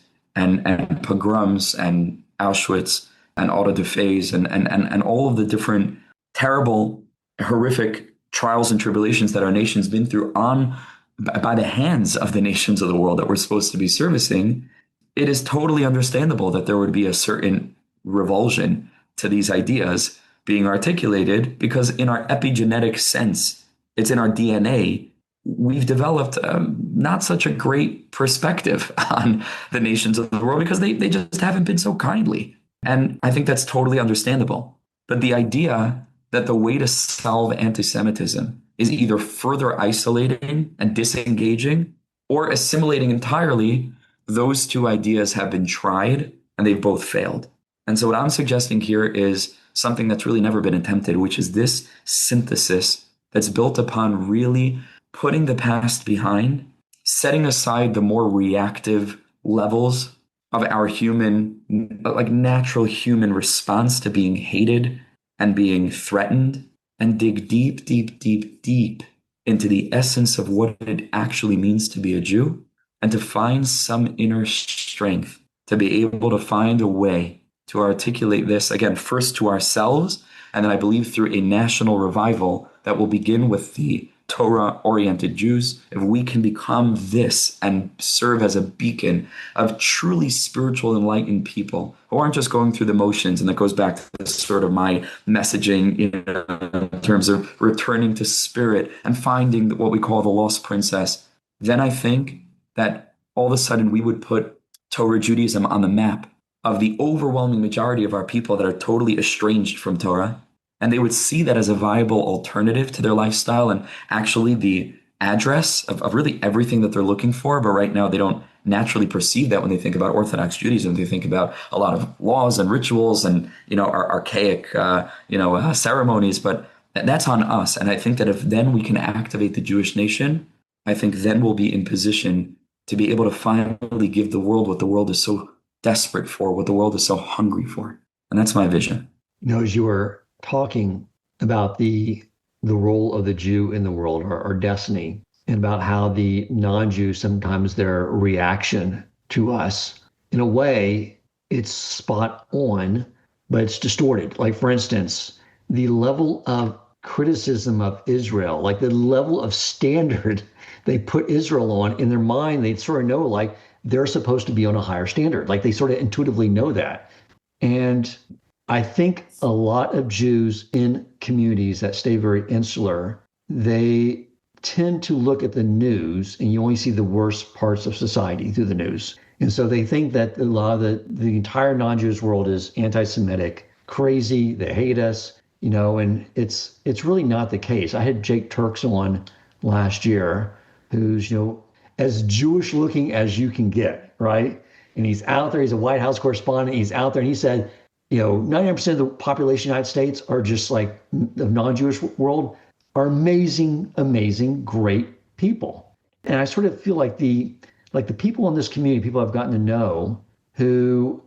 pogroms and Auschwitz and auto da fes and all of the different terrible, horrific trials and tribulations that our nation's been through by the hands of the nations of the world that we're supposed to be servicing. It is totally understandable that there would be a certain revulsion to these ideas being articulated, because in our epigenetic sense, it's in our DNA, we've developed not such a great perspective on the nations of the world because they just haven't been so kindly. And I think that's totally understandable. But the idea that the way to solve anti-Semitism is either further isolating and disengaging or assimilating entirely, those two ideas have been tried and they've both failed. And so what I'm suggesting here is something that's really never been attempted, which is this synthesis that's built upon really putting the past behind, setting aside the more reactive levels of our human, like natural human response to being hated and being threatened, and dig deep, deep, deep, deep into the essence of what it actually means to be a Jew, and to find some inner strength to be able to find a way to articulate this, again, first to ourselves, and then I believe through a national revival that will begin with the Torah-oriented Jews. If we can become this and serve as a beacon of truly spiritual, enlightened people who aren't just going through the motions, and that goes back to this sort of my messaging in terms of returning to spirit and finding what we call the lost princess, then I think that all of a sudden we would put Torah Judaism on the map of the overwhelming majority of our people that are totally estranged from Torah. And they would see that as a viable alternative to their lifestyle and actually the address of really everything that they're looking for. But right now, they don't naturally perceive that when they think about Orthodox Judaism. They think about a lot of laws and rituals and, our archaic, ceremonies. But that's on us. And I think that if then we can activate the Jewish nation, I think then we'll be in position to be able to finally give the world what the world is so desperate for, what the world is so hungry for. And that's my vision. As you were talking about the role of the Jew in the world, or destiny, and about how the non-Jews, sometimes their reaction to us, in a way, it's spot on, but it's distorted. Like, for instance, the level of criticism of Israel, like the level of standard they put Israel on, in their mind, they sort of know, like, they're supposed to be on a higher standard. Like, they sort of intuitively know that. And I think a lot of Jews in communities that stay very insular, they tend to look at the news, and you only see the worst parts of society through the news. And so they think that a lot of the entire non-Jewish world is anti-Semitic, crazy, they hate us, and it's really not the case. I had Jake Turks on last year, who's, as Jewish looking as you can get, right? And he's out there. He's a White House correspondent. He's out there, and he said, 99% of the population of the United States are just like the non-Jewish world are amazing, amazing, great people. And I sort of feel like the people in this community, people I've gotten to know, who,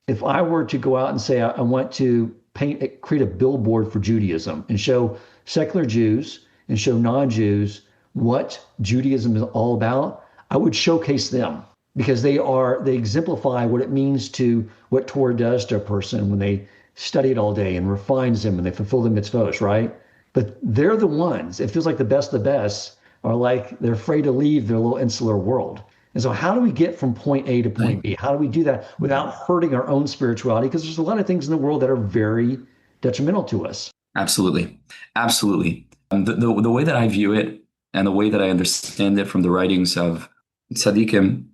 if I were to go out and say I want to create a billboard for Judaism and show secular Jews and show non-Jews what Judaism is all about, I would showcase them, because they exemplify what it means to what Torah does to a person when they study it all day and refines them and they fulfill the mitzvot, right? But they're the ones, it feels like the best of the best are like, they're afraid to leave their little insular world. And so how do we get from point A to point B? How do we do that without hurting our own spirituality? Because there's a lot of things in the world that are very detrimental to us. Absolutely. Absolutely. The way that I view it and the way that I understand it from the writings of tzaddikim,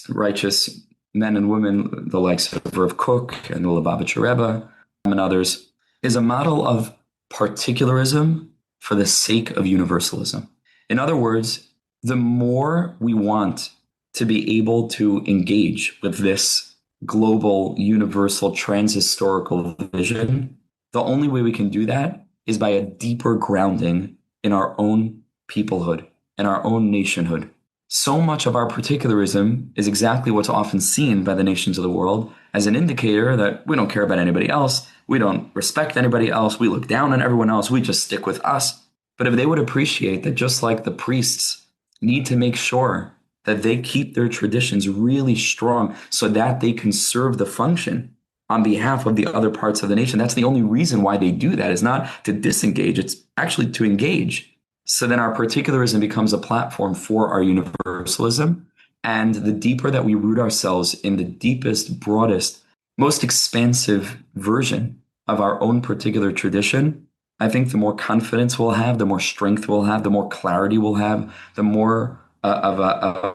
righteous men and women, the likes of Rav Kook and the Lubavitcher Rebbe and others, is a model of particularism for the sake of universalism. In other words, the more we want to be able to engage with this global, universal, transhistorical vision, the only way we can do that is by a deeper grounding in our own peoplehood and our own nationhood. So much of our particularism is exactly what's often seen by the nations of the world as an indicator that we don't care about anybody else, we don't respect anybody else, we look down on everyone else, we just stick with us. But if they would appreciate that, just like the priests need to make sure that they keep their traditions really strong so that they can serve the function on behalf of the other parts of the nation. That's the only reason why they do that, is not to disengage, it's actually to engage. So then our particularism becomes a platform for our universalism. And the deeper that we root ourselves in the deepest, broadest, most expansive version of our own particular tradition, I think the more confidence we'll have, the more strength we'll have, the more clarity we'll have, the more of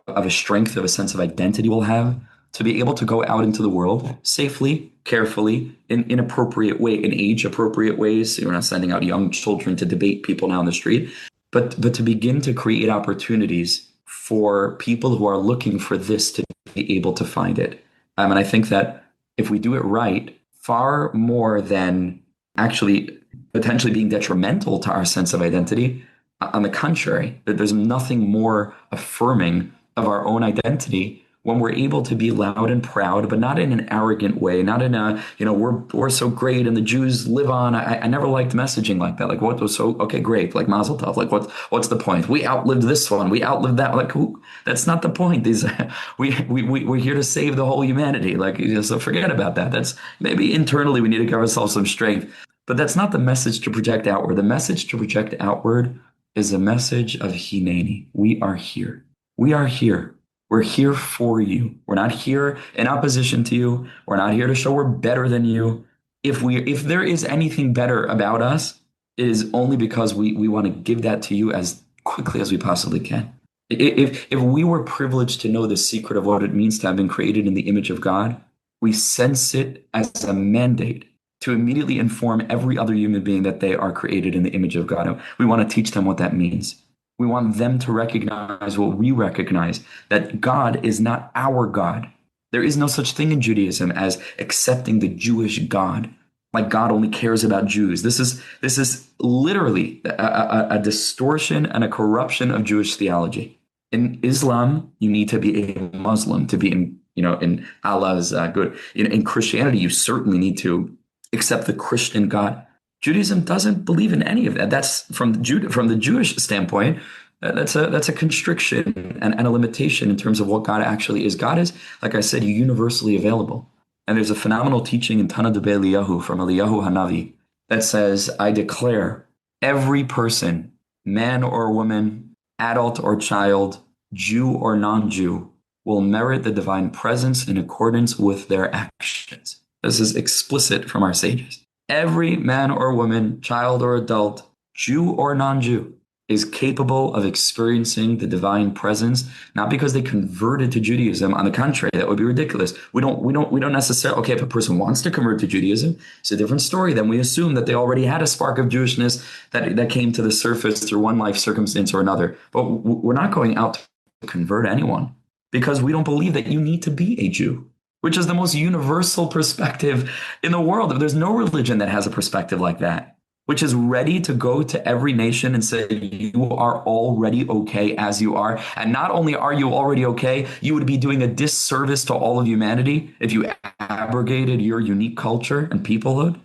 a strength, of a sense of identity we'll have to be able to go out into the world safely, carefully, in appropriate way, in age appropriate ways. We're not sending out young children to debate people now in the street, but to begin to create opportunities for people who are looking for this to be able to find it. And I think that if we do it right, far more than actually potentially being detrimental to our sense of identity, on the contrary, that there's nothing more affirming of our own identity when we're able to be loud and proud, but not in an arrogant way, not in a, we're so great and the Jews live on. I never liked messaging like that. Like, what was so, okay, great. Like Mazel Tov. Like, what's the point? We outlived this one. We outlived that. Like, who? That's not the point. We're here to save the whole humanity. Like, so forget about that. That's maybe internally we need to give ourselves some strength, but that's not the message to project outward. The message to project outward is a message of Hineni. We are here. We are here. We're here for you. We're not here in opposition to you. We're not here to show we're better than you. If there is anything better about us, it is only because we want to give that to you as quickly as we possibly can. If we were privileged to know the secret of what it means to have been created in the image of God, we sense it as a mandate to immediately inform every other human being that they are created in the image of God. We want to teach them what that means. We want them to recognize what we recognize, that God is not our God. There is no such thing in Judaism as accepting the Jewish God, like God only cares about Jews. This is literally a distortion and a corruption of Jewish theology. In Islam, you need to be a Muslim to be in Allah's good. In Christianity, you certainly need to accept the Christian God. Judaism doesn't believe in any of that. That's from the Jewish standpoint. That's a constriction and a limitation in terms of what God actually is. God is, like I said, universally available. And there's a phenomenal teaching in Tana Debe Eliyahu from Eliyahu Hanavi that says, I declare every person, man or woman, adult or child, Jew or non-Jew, will merit the divine presence in accordance with their actions. This is explicit from our sages. Every man or woman, child or adult, Jew or non-Jew, is capable of experiencing the divine presence, not because they converted to Judaism. On the contrary, that would be ridiculous. We don't necessarily, okay, if a person wants to convert to Judaism, it's a different story. Then we assume that they already had a spark of Jewishness that came to the surface through one life circumstance or another. But we're not going out convert anyone because we don't believe that you need to be a Jew, which is the most universal perspective in the world. There's no religion that has a perspective like that, which is ready to go to every nation and say, you are already okay as you are. And not only are you already okay, you would be doing a disservice to all of humanity if you abrogated your unique culture and peoplehood.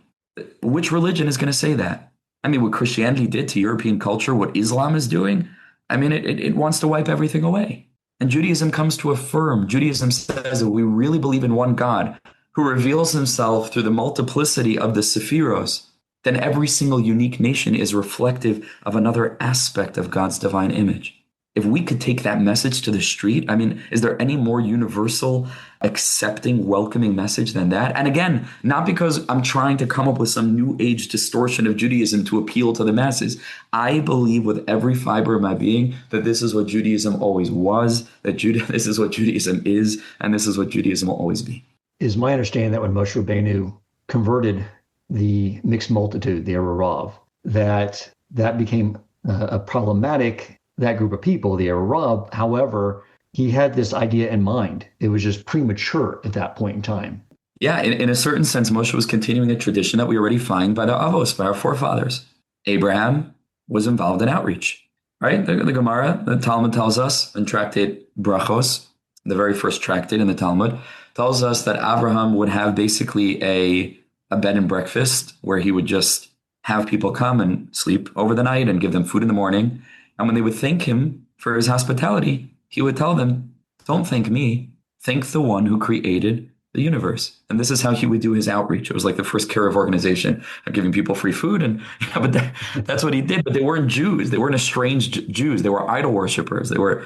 Which religion is going to say that? I mean, what Christianity did to European culture, what Islam is doing, I mean, it wants to wipe everything away. And Judaism comes to affirm. Judaism says that we really believe in one God who reveals himself through the multiplicity of the sephiros. Then every single unique nation is reflective of another aspect of God's divine image. If we could take that message to the street, I mean, is there any more universal, accepting, welcoming message than that? And again, not because I'm trying to come up with some new age distortion of Judaism to appeal to the masses. I believe with every fiber of my being that this is what Judaism always was, that this is what Judaism is, and this is what Judaism will always be. Is my understanding that when Moshe Rabbeinu converted the mixed multitude, the Arav, that became a problematic, that group of people, the Arav. However, he had this idea in mind. It was just premature at that point in time. Yeah, in a certain sense, Moshe was continuing a tradition that we already find by the Avos, by our forefathers. Abraham was involved in outreach, right? The Gemara, the Talmud tells us in Tractate Brachos, the very first tractate in the Talmud, tells us that Abraham would have basically a bed and breakfast where he would just have people come and sleep over the night and give them food in the morning. And when they would thank him for his hospitality, he would tell them, don't thank me, thank the one who created the universe. And this is how he would do his outreach. It was like the first Kiruv organization of giving people free food. And but that's what he did. But they weren't Jews. They weren't estranged Jews. They were idol worshipers. They were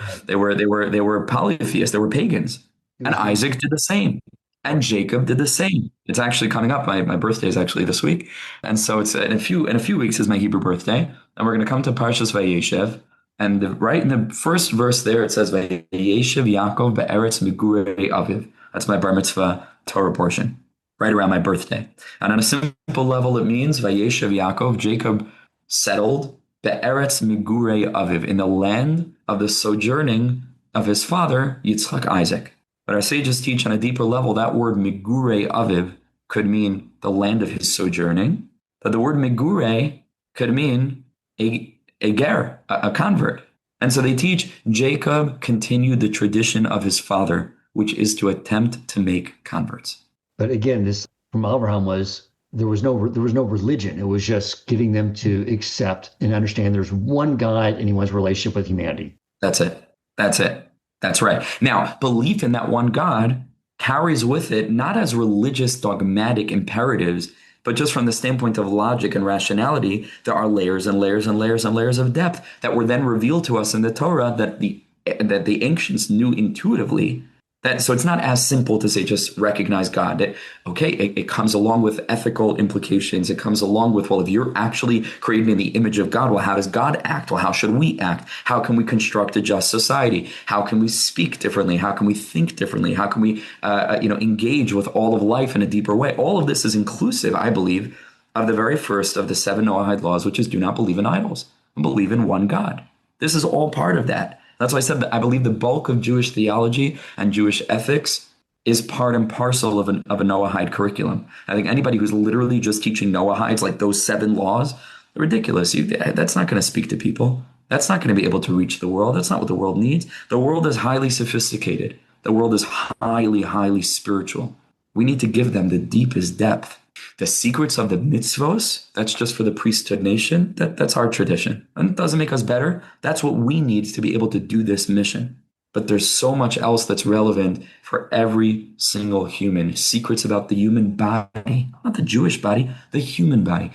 polytheists. They were pagans. And Isaac did the same. And Jacob did the same. It's actually coming up. My birthday is actually this week. And so it's in a few weeks is my Hebrew birthday. And we're going to come to Parshas Vayeshev. And right in the first verse there, it says, Vayeshev Yaakov be'eretz migurei aviv. That's my bar mitzvah Torah portion, right around my birthday. And on a simple level, it means Vayeshev Yaakov, Jacob settled be'eretz migurei aviv, in the land of the sojourning of his father, Yitzchak Isaac. But our sages teach on a deeper level that word migurei aviv could mean the land of his sojourning. But the word migurei could mean a ger, a convert. And so they teach Jacob continued the tradition of his father, which is to attempt to make converts. But again, this from Abraham there was no religion. It was just getting them to accept and understand there's one God and he wants a relationship with humanity. That's it. That's right. Now, belief in that one God carries with it, not as religious dogmatic imperatives, but just from the standpoint of logic and rationality, there are layers and layers and layers and layers of depth that were then revealed to us in the Torah that the ancients knew intuitively. So it's not as simple to say just recognize God. It comes along with ethical implications. It comes along with, well, if you're actually created in the image of God, well, how does God act? Well, how should we act? How can we construct a just society? How can we speak differently? How can we think differently? How can we engage with all of life in a deeper way? All of this is inclusive, I believe, of the very first of the 7 Noahide laws, which is do not believe in idols and believe in one God. This is all part of that. That's why I said that I believe the bulk of Jewish theology and Jewish ethics is part and parcel of a Noahide curriculum. I think anybody who's literally just teaching Noahides, like those 7 laws, they're ridiculous. That's not going to speak to people. That's not going to be able to reach the world. That's not what the world needs. The world is highly sophisticated. The world is highly, highly spiritual. We need to give them the deepest depth. The secrets of the mitzvos, that's just for the priesthood nation. That's our tradition. And it doesn't make us better. That's what we need to be able to do this mission. But there's so much else that's relevant for every single human. Secrets about the human body, not the Jewish body, the human body.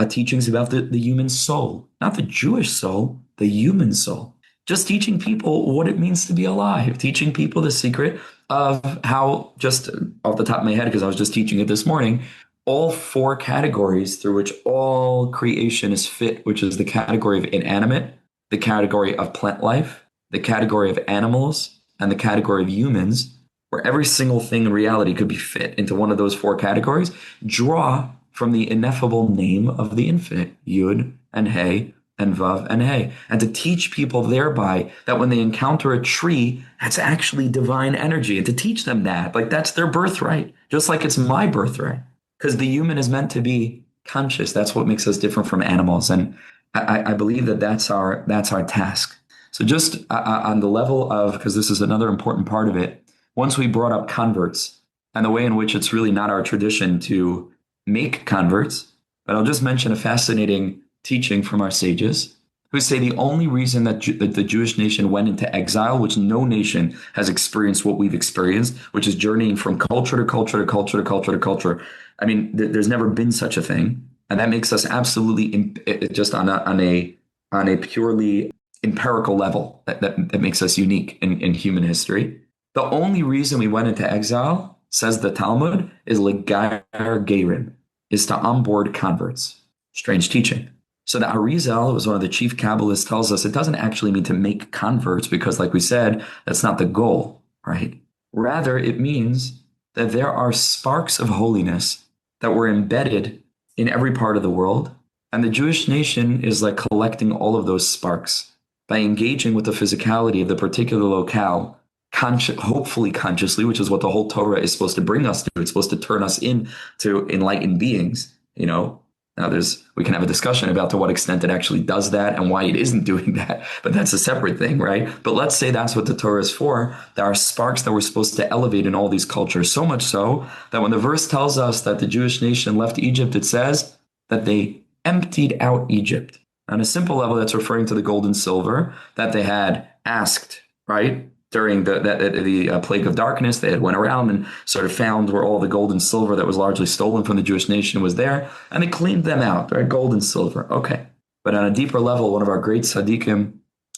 Teachings about the human soul, not the Jewish soul, the human soul. Just teaching people what it means to be alive. Teaching people the secret of how, just off the top of my head, because I was just teaching it this morning, all 4 categories through which all creation is fit, which is the category of inanimate, the category of plant life, the category of animals, and the category of humans, where every single thing in reality could be fit into one of those 4 categories, draw from the ineffable name of the infinite, Yud and Hey and Vav and Hey, and to teach people thereby that when they encounter a tree, that's actually divine energy, and to teach them that, like, that's their birthright, just like it's my birthright, because the human is meant to be conscious. That's what makes us different from animals, and I believe that that's our task. So just on the level of, because this is another important part of it, once we brought up converts and the way in which it's really not our tradition to make converts, but I'll just mention a fascinating teaching from our sages who say the only reason that the Jewish nation went into exile, which no nation has experienced what we've experienced, which is journeying from culture to culture to culture to culture to culture. I mean, there's never been such a thing. And that makes us absolutely just on a purely empirical level that makes us unique in human history. The only reason we went into exile, says the Talmud, is legayer gerim, is to onboard converts. Strange teaching. So the Arizal, was one of the chief Kabbalists, tells us it doesn't actually mean to make converts because, like we said, that's not the goal, right? Rather, it means that there are sparks of holiness that were embedded in every part of the world. And the Jewish nation is like collecting all of those sparks by engaging with the physicality of the particular locale, hopefully consciously, which is what the whole Torah is supposed to bring us to. It's supposed to turn us into enlightened beings, you know. Now we can have a discussion about to what extent it actually does that and why it isn't doing that, but that's a separate thing, right? But let's say that's what the Torah is for. There are sparks that we're supposed to elevate in all these cultures, so much so that when the verse tells us that the Jewish nation left Egypt, it says that they emptied out Egypt. On a simple level, that's referring to the gold and silver that they had asked, right? During the plague of darkness, they had went around and sort of found where all the gold and silver that was largely stolen from the Jewish nation was there, and they cleaned them out, right? Gold and silver, okay. But on a deeper level, one of our great tzaddikim,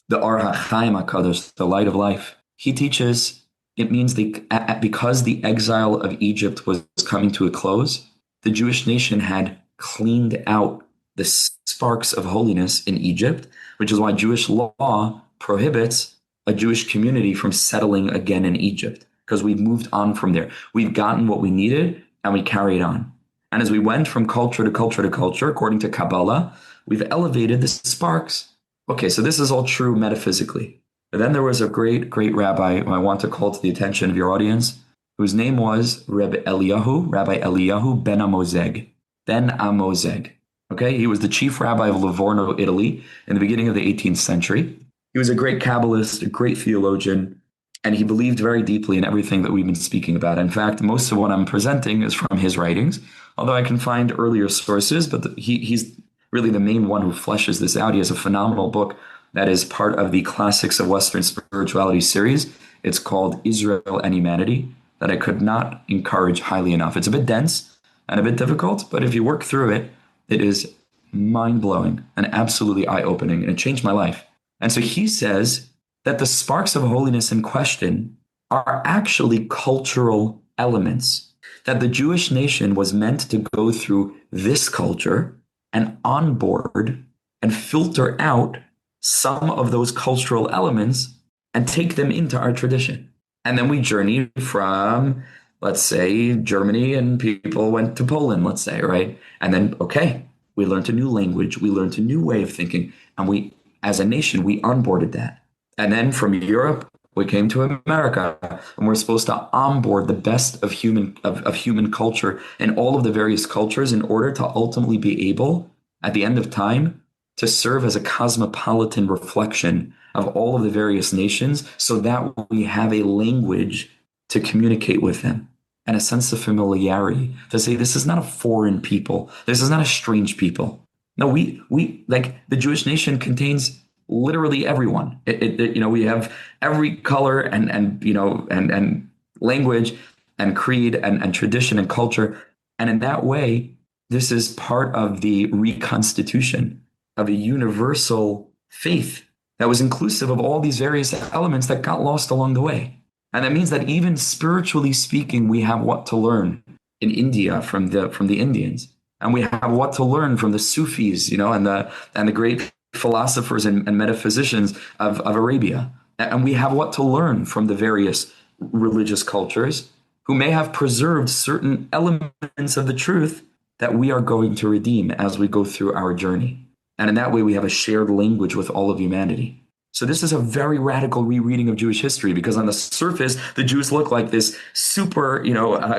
the Or HaChaim HaKadosh, the light of life, he teaches it means because the exile of Egypt was coming to a close, the Jewish nation had cleaned out the sparks of holiness in Egypt, which is why Jewish law prohibits a Jewish community from settling again in Egypt, because we've moved on from there. We've gotten what we needed and we carried on. And as we went from culture to culture to culture, according to Kabbalah, we've elevated the sparks. Okay, so this is all true metaphysically. But then there was a great, great rabbi who I want to call to the attention of your audience, whose name was Rabbi Eliyahu ben Amozeg. Ben Amozeg. Okay, he was the chief rabbi of Livorno, Italy, in the beginning of the 18th century. He was a great Kabbalist, a great theologian, and he believed very deeply in everything that we've been speaking about. In fact, most of what I'm presenting is from his writings, although I can find earlier sources, but he's really the main one who fleshes this out. He has a phenomenal book that is part of the Classics of Western Spirituality series. It's called Israel and Humanity, that I could not encourage highly enough. It's a bit dense and a bit difficult, but if you work through it, it is mind-blowing and absolutely eye-opening, and it changed my life. And so he says that the sparks of holiness in question are actually cultural elements, that the Jewish nation was meant to go through this culture and onboard and filter out some of those cultural elements and take them into our tradition. And then we journeyed from, let's say, Germany, and people went to Poland, let's say, right? And then, okay, we learned a new language, we learned a new way of thinking, and we, as a nation, we onboarded that. And then from Europe, we came to America, and we're supposed to onboard the best of human culture and all of the various cultures in order to ultimately be able, at the end of time, to serve as a cosmopolitan reflection of all of the various nations, so that we have a language to communicate with them and a sense of familiarity, to say this is not a foreign people, this is not a strange people. No, we like the Jewish nation contains literally everyone. We have every color and language and creed and tradition and culture, and in that way, this is part of the reconstitution of a universal faith that was inclusive of all these various elements that got lost along the way. And that means that even spiritually speaking, we have what to learn in India from the Indians. And we have what to learn from the Sufis, and the great philosophers and metaphysicians of Arabia. And we have what to learn from the various religious cultures who may have preserved certain elements of the truth that we are going to redeem as we go through our journey. And in that way, we have a shared language with all of humanity. So this is a very radical rereading of Jewish history, because on the surface, the Jews look like this super,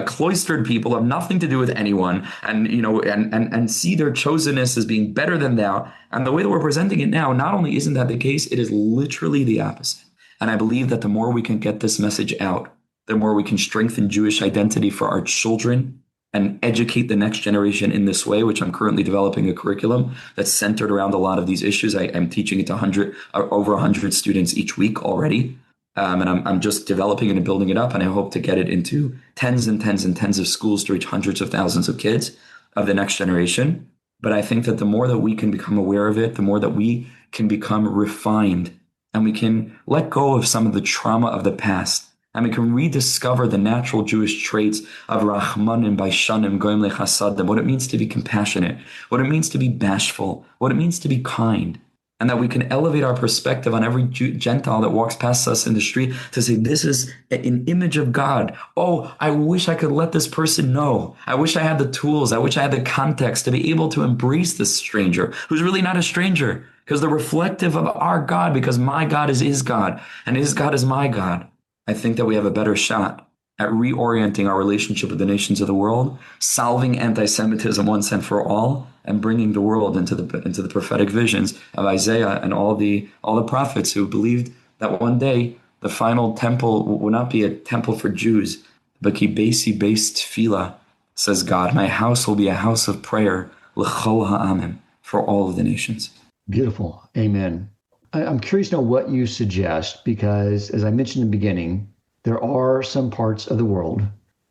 cloistered people, have nothing to do with anyone, and and see their chosenness as being better than thou. And the way that we're presenting it now, not only isn't that the case, it is literally the opposite. And I believe that the more we can get this message out, the more we can strengthen Jewish identity for our children and educate the next generation in this way, which I'm currently developing a curriculum that's centered around a lot of these issues. I'm teaching it to over 100 students each week already. And I'm just developing it and building it up. And I hope to get it into tens and tens and tens of schools to reach hundreds of thousands of kids of the next generation. But I think that the more that we can become aware of it, the more that we can become refined, and we can let go of some of the trauma of the past. And we can rediscover the natural Jewish traits of Rahmanim, Baishanim, Goim Lechasadim, what it means to be compassionate, what it means to be bashful, what it means to be kind. And that we can elevate our perspective on every Gentile that walks past us in the street to say, this is an image of God. Oh, I wish I could let this person know. I wish I had the tools. I wish I had the context to be able to embrace this stranger who's really not a stranger, because they're reflective of our God, because my God is his God and his God is my God. I think that we have a better shot at reorienting our relationship with the nations of the world, solving anti-Semitism once and for all, and bringing the world into the prophetic visions of Isaiah and all the prophets who believed that one day the final temple would not be a temple for Jews, but ki beisi beis tefillah, says God, my house will be a house of prayer, l'chol ha'amim, for all of the nations. Beautiful. Amen. I'm curious to know what you suggest, because as I mentioned in the beginning, there are some parts of the world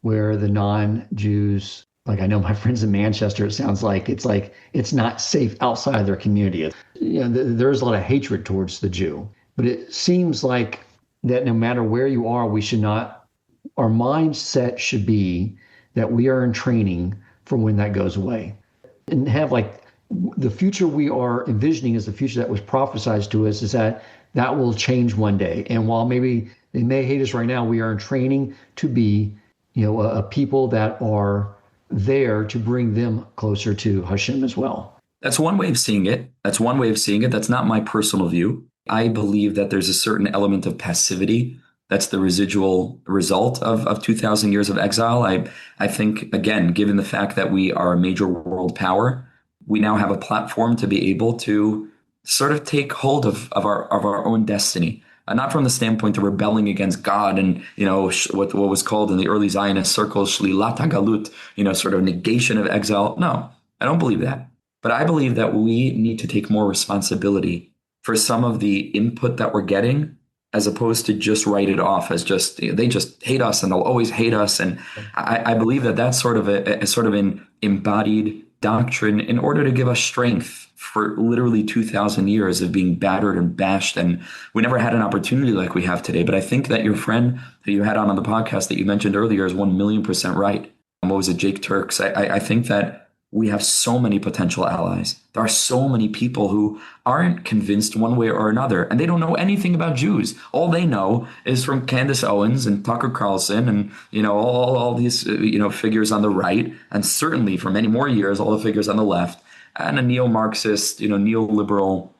where the non-Jews, like I know my friends in Manchester, it sounds like it's not safe outside their community. There's a lot of hatred towards the Jew, but it seems like that no matter where you are, our mindset should be that we are in training for when that goes away, and have the future we are envisioning is the future that was prophesied to us, is that will change one day. And while maybe they may hate us right now, we are in training to be, a people that are there to bring them closer to Hashem as well. That's one way of seeing it. That's not my personal view. I believe that there's a certain element of passivity that's the residual result of 2,000 years of exile. I think, again, given the fact that we are a major world power, we now have a platform to be able to sort of take hold of our own destiny, not from the standpoint of rebelling against God and, what was called in the early Zionist circles, shlilat hagalut, sort of negation of exile. No, I don't believe that. But I believe that we need to take more responsibility for some of the input that we're getting, as opposed to just write it off as they just hate us and they'll always hate us. And I believe that that's sort of an embodied doctrine in order to give us strength for literally 2,000 years of being battered and bashed. And we never had an opportunity like we have today. But I think that your friend that you had on the podcast that you mentioned earlier is 1,000,000% right. What was it, Jake Turks? I think that we have so many potential allies. There are so many people who aren't convinced one way or another, and they don't know anything about Jews. All they know is from Candace Owens and Tucker Carlson and, all these, figures on the right, and certainly for many more years, all the figures on the left, and a neo-Marxist, neoliberal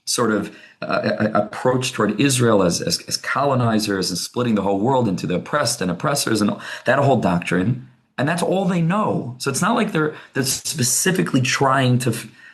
sort of approach toward Israel as colonizers and splitting the whole world into the oppressed and oppressors and that whole doctrine. And that's all they know. So it's not like they're specifically trying to,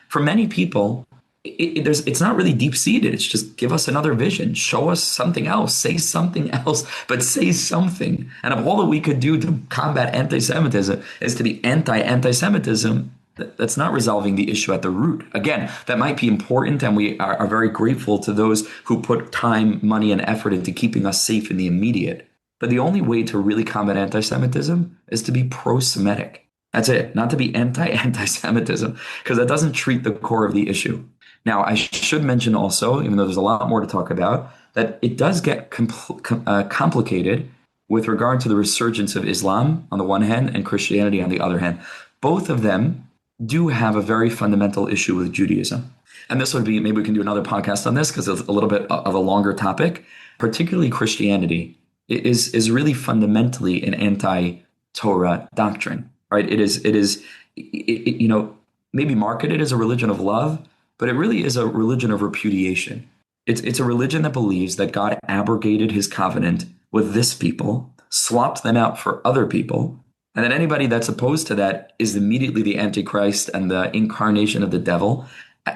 for many people, it's not really deep-seated. It's just give us another vision, show us something else, say something else, but say something. And if all that we could do to combat anti-Semitism is to be anti-Semitism, that's not resolving the issue at the root. Again, that might be important, and we are very grateful to those who put time, money, and effort into keeping us safe in the immediate. But the only way to really combat anti-Semitism is to be pro-Semitic. That's it, not to be anti-Semitism, because that doesn't treat the core of the issue. Now, I should mention also, even though there's a lot more to talk about, that it does get complicated with regard to the resurgence of Islam on the one hand and Christianity on the other hand. Both of them do have a very fundamental issue with Judaism. And this would be, maybe we can do another podcast on this because it's a little bit of a longer topic. Particularly Christianity is really fundamentally an anti-Torah doctrine, right? It is maybe marketed as a religion of love, but it really is a religion of repudiation. It's a religion that believes that God abrogated his covenant with this people, swapped them out for other people, and that anybody that's opposed to that is immediately the Antichrist and the incarnation of the devil.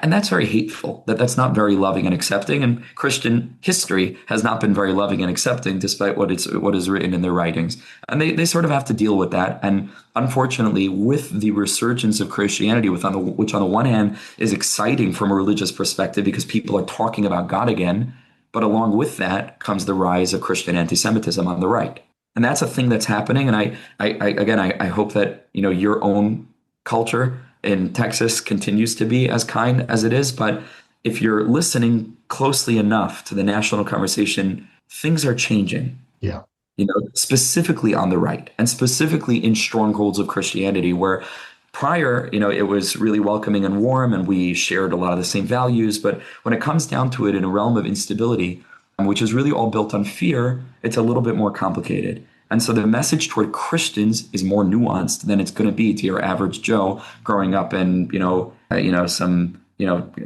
And that's very hateful. That's not very loving and accepting. And Christian history has not been very loving and accepting, despite what is written in their writings. And they sort of have to deal with that. And unfortunately, with the resurgence of Christianity, which on the one hand is exciting from a religious perspective because people are talking about God again, but along with that comes the rise of Christian antisemitism on the right. And that's a thing that's happening. And I hope that your own culture in Texas continues to be as kind as it is. But if you're listening closely enough to the national conversation, things are changing. Yeah. Specifically on the right and specifically in strongholds of Christianity, where prior, it was really welcoming and warm and we shared a lot of the same values. But when it comes down to it in a realm of instability, which is really all built on fear, it's a little bit more complicated. And so the message toward Christians is more nuanced than it's going to be to your average Joe growing up in, some,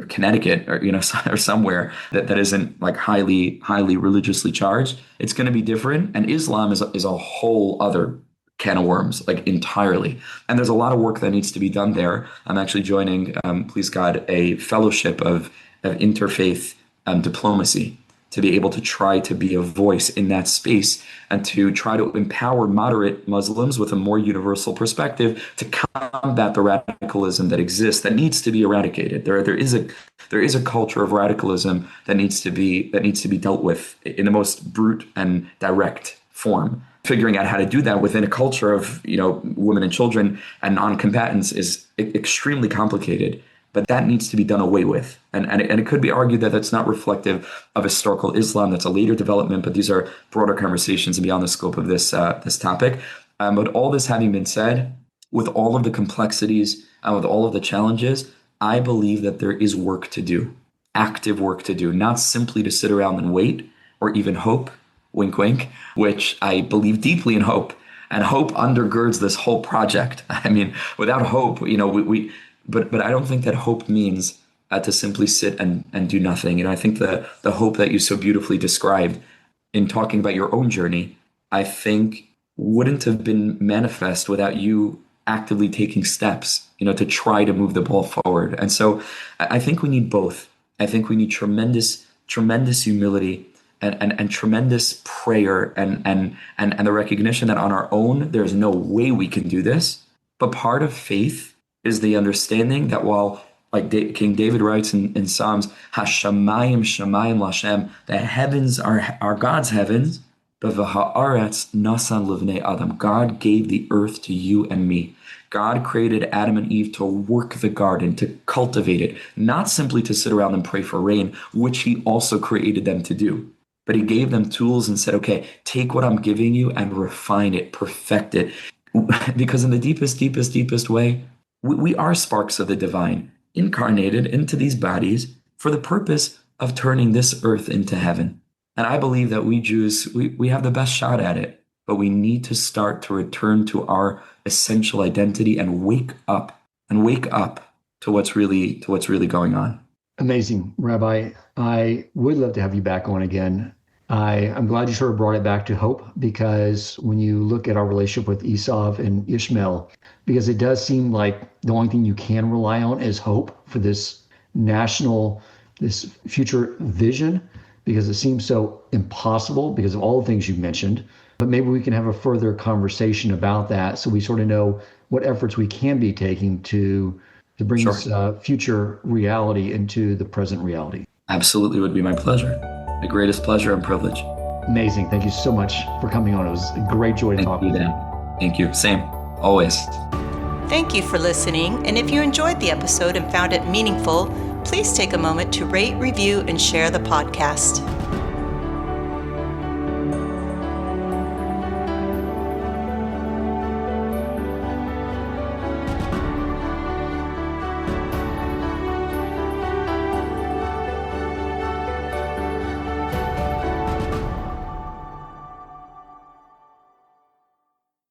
Connecticut or somewhere that isn't like highly religiously charged. It's going to be different. And Islam is a whole other can of worms, like entirely. And there's a lot of work that needs to be done there. I'm actually joining, please God, a fellowship of interfaith diplomacy to be able to try to be a voice in that space and to try to empower moderate Muslims with a more universal perspective to combat the radicalism that exists, that needs to be eradicated. There is a culture of radicalism that needs to be dealt with in the most brute and direct form. Figuring out how to do that within a culture of women and children and non-combatants is extremely complicated. But that needs to be done away with. And it could be argued that that's not reflective of historical Islam. That's a later development, but these are broader conversations beyond the scope of this topic. But all this having been said, with all of the complexities and with all of the challenges, I believe that there is work to do, active work to do, not simply to sit around and wait or even hope, wink, wink, which I believe deeply in hope. And hope undergirds this whole project. I mean, without hope, But I don't think that hope means to simply sit and do nothing. I think the hope that you so beautifully described in talking about your own journey, I think wouldn't have been manifest without you actively taking steps, to try to move the ball forward. And so I think we need both. I think we need tremendous humility and tremendous prayer and the recognition that on our own, there's no way we can do this. But part of faith is the understanding that while, like King David writes in Psalms, Hashemayim Shemayim Lashem, the heavens are God's heavens, but v'ha'aretz nasan livnei Adam. God gave the earth to you and me. God created Adam and Eve to work the garden, to cultivate it, not simply to sit around and pray for rain, which he also created them to do. But he gave them tools and said, okay, take what I'm giving you and refine it, perfect it. Because in the deepest way, we are sparks of the divine, incarnated into these bodies for the purpose of turning this earth into heaven. And I believe that we Jews, we have the best shot at it, but we need to start to return to our essential identity and wake up to what's really going on. Amazing, Rabbi. I would love to have you back on again. I'm glad you sort of brought it back to hope, because when you look at our relationship with Esau and Ishmael, because it does seem like the only thing you can rely on is hope for this future vision, because it seems so impossible because of all the things you've mentioned. But maybe we can have a further conversation about that so we sort of know what efforts we can be taking to bring this future reality into the present reality. Absolutely, would be my pleasure. The greatest pleasure and privilege. Amazing. Thank you so much for coming on. It was a great joy to talk with you. Thank you. Same. Always. Thank you for listening. And if you enjoyed the episode and found it meaningful, please take a moment to rate, review, and share the podcast.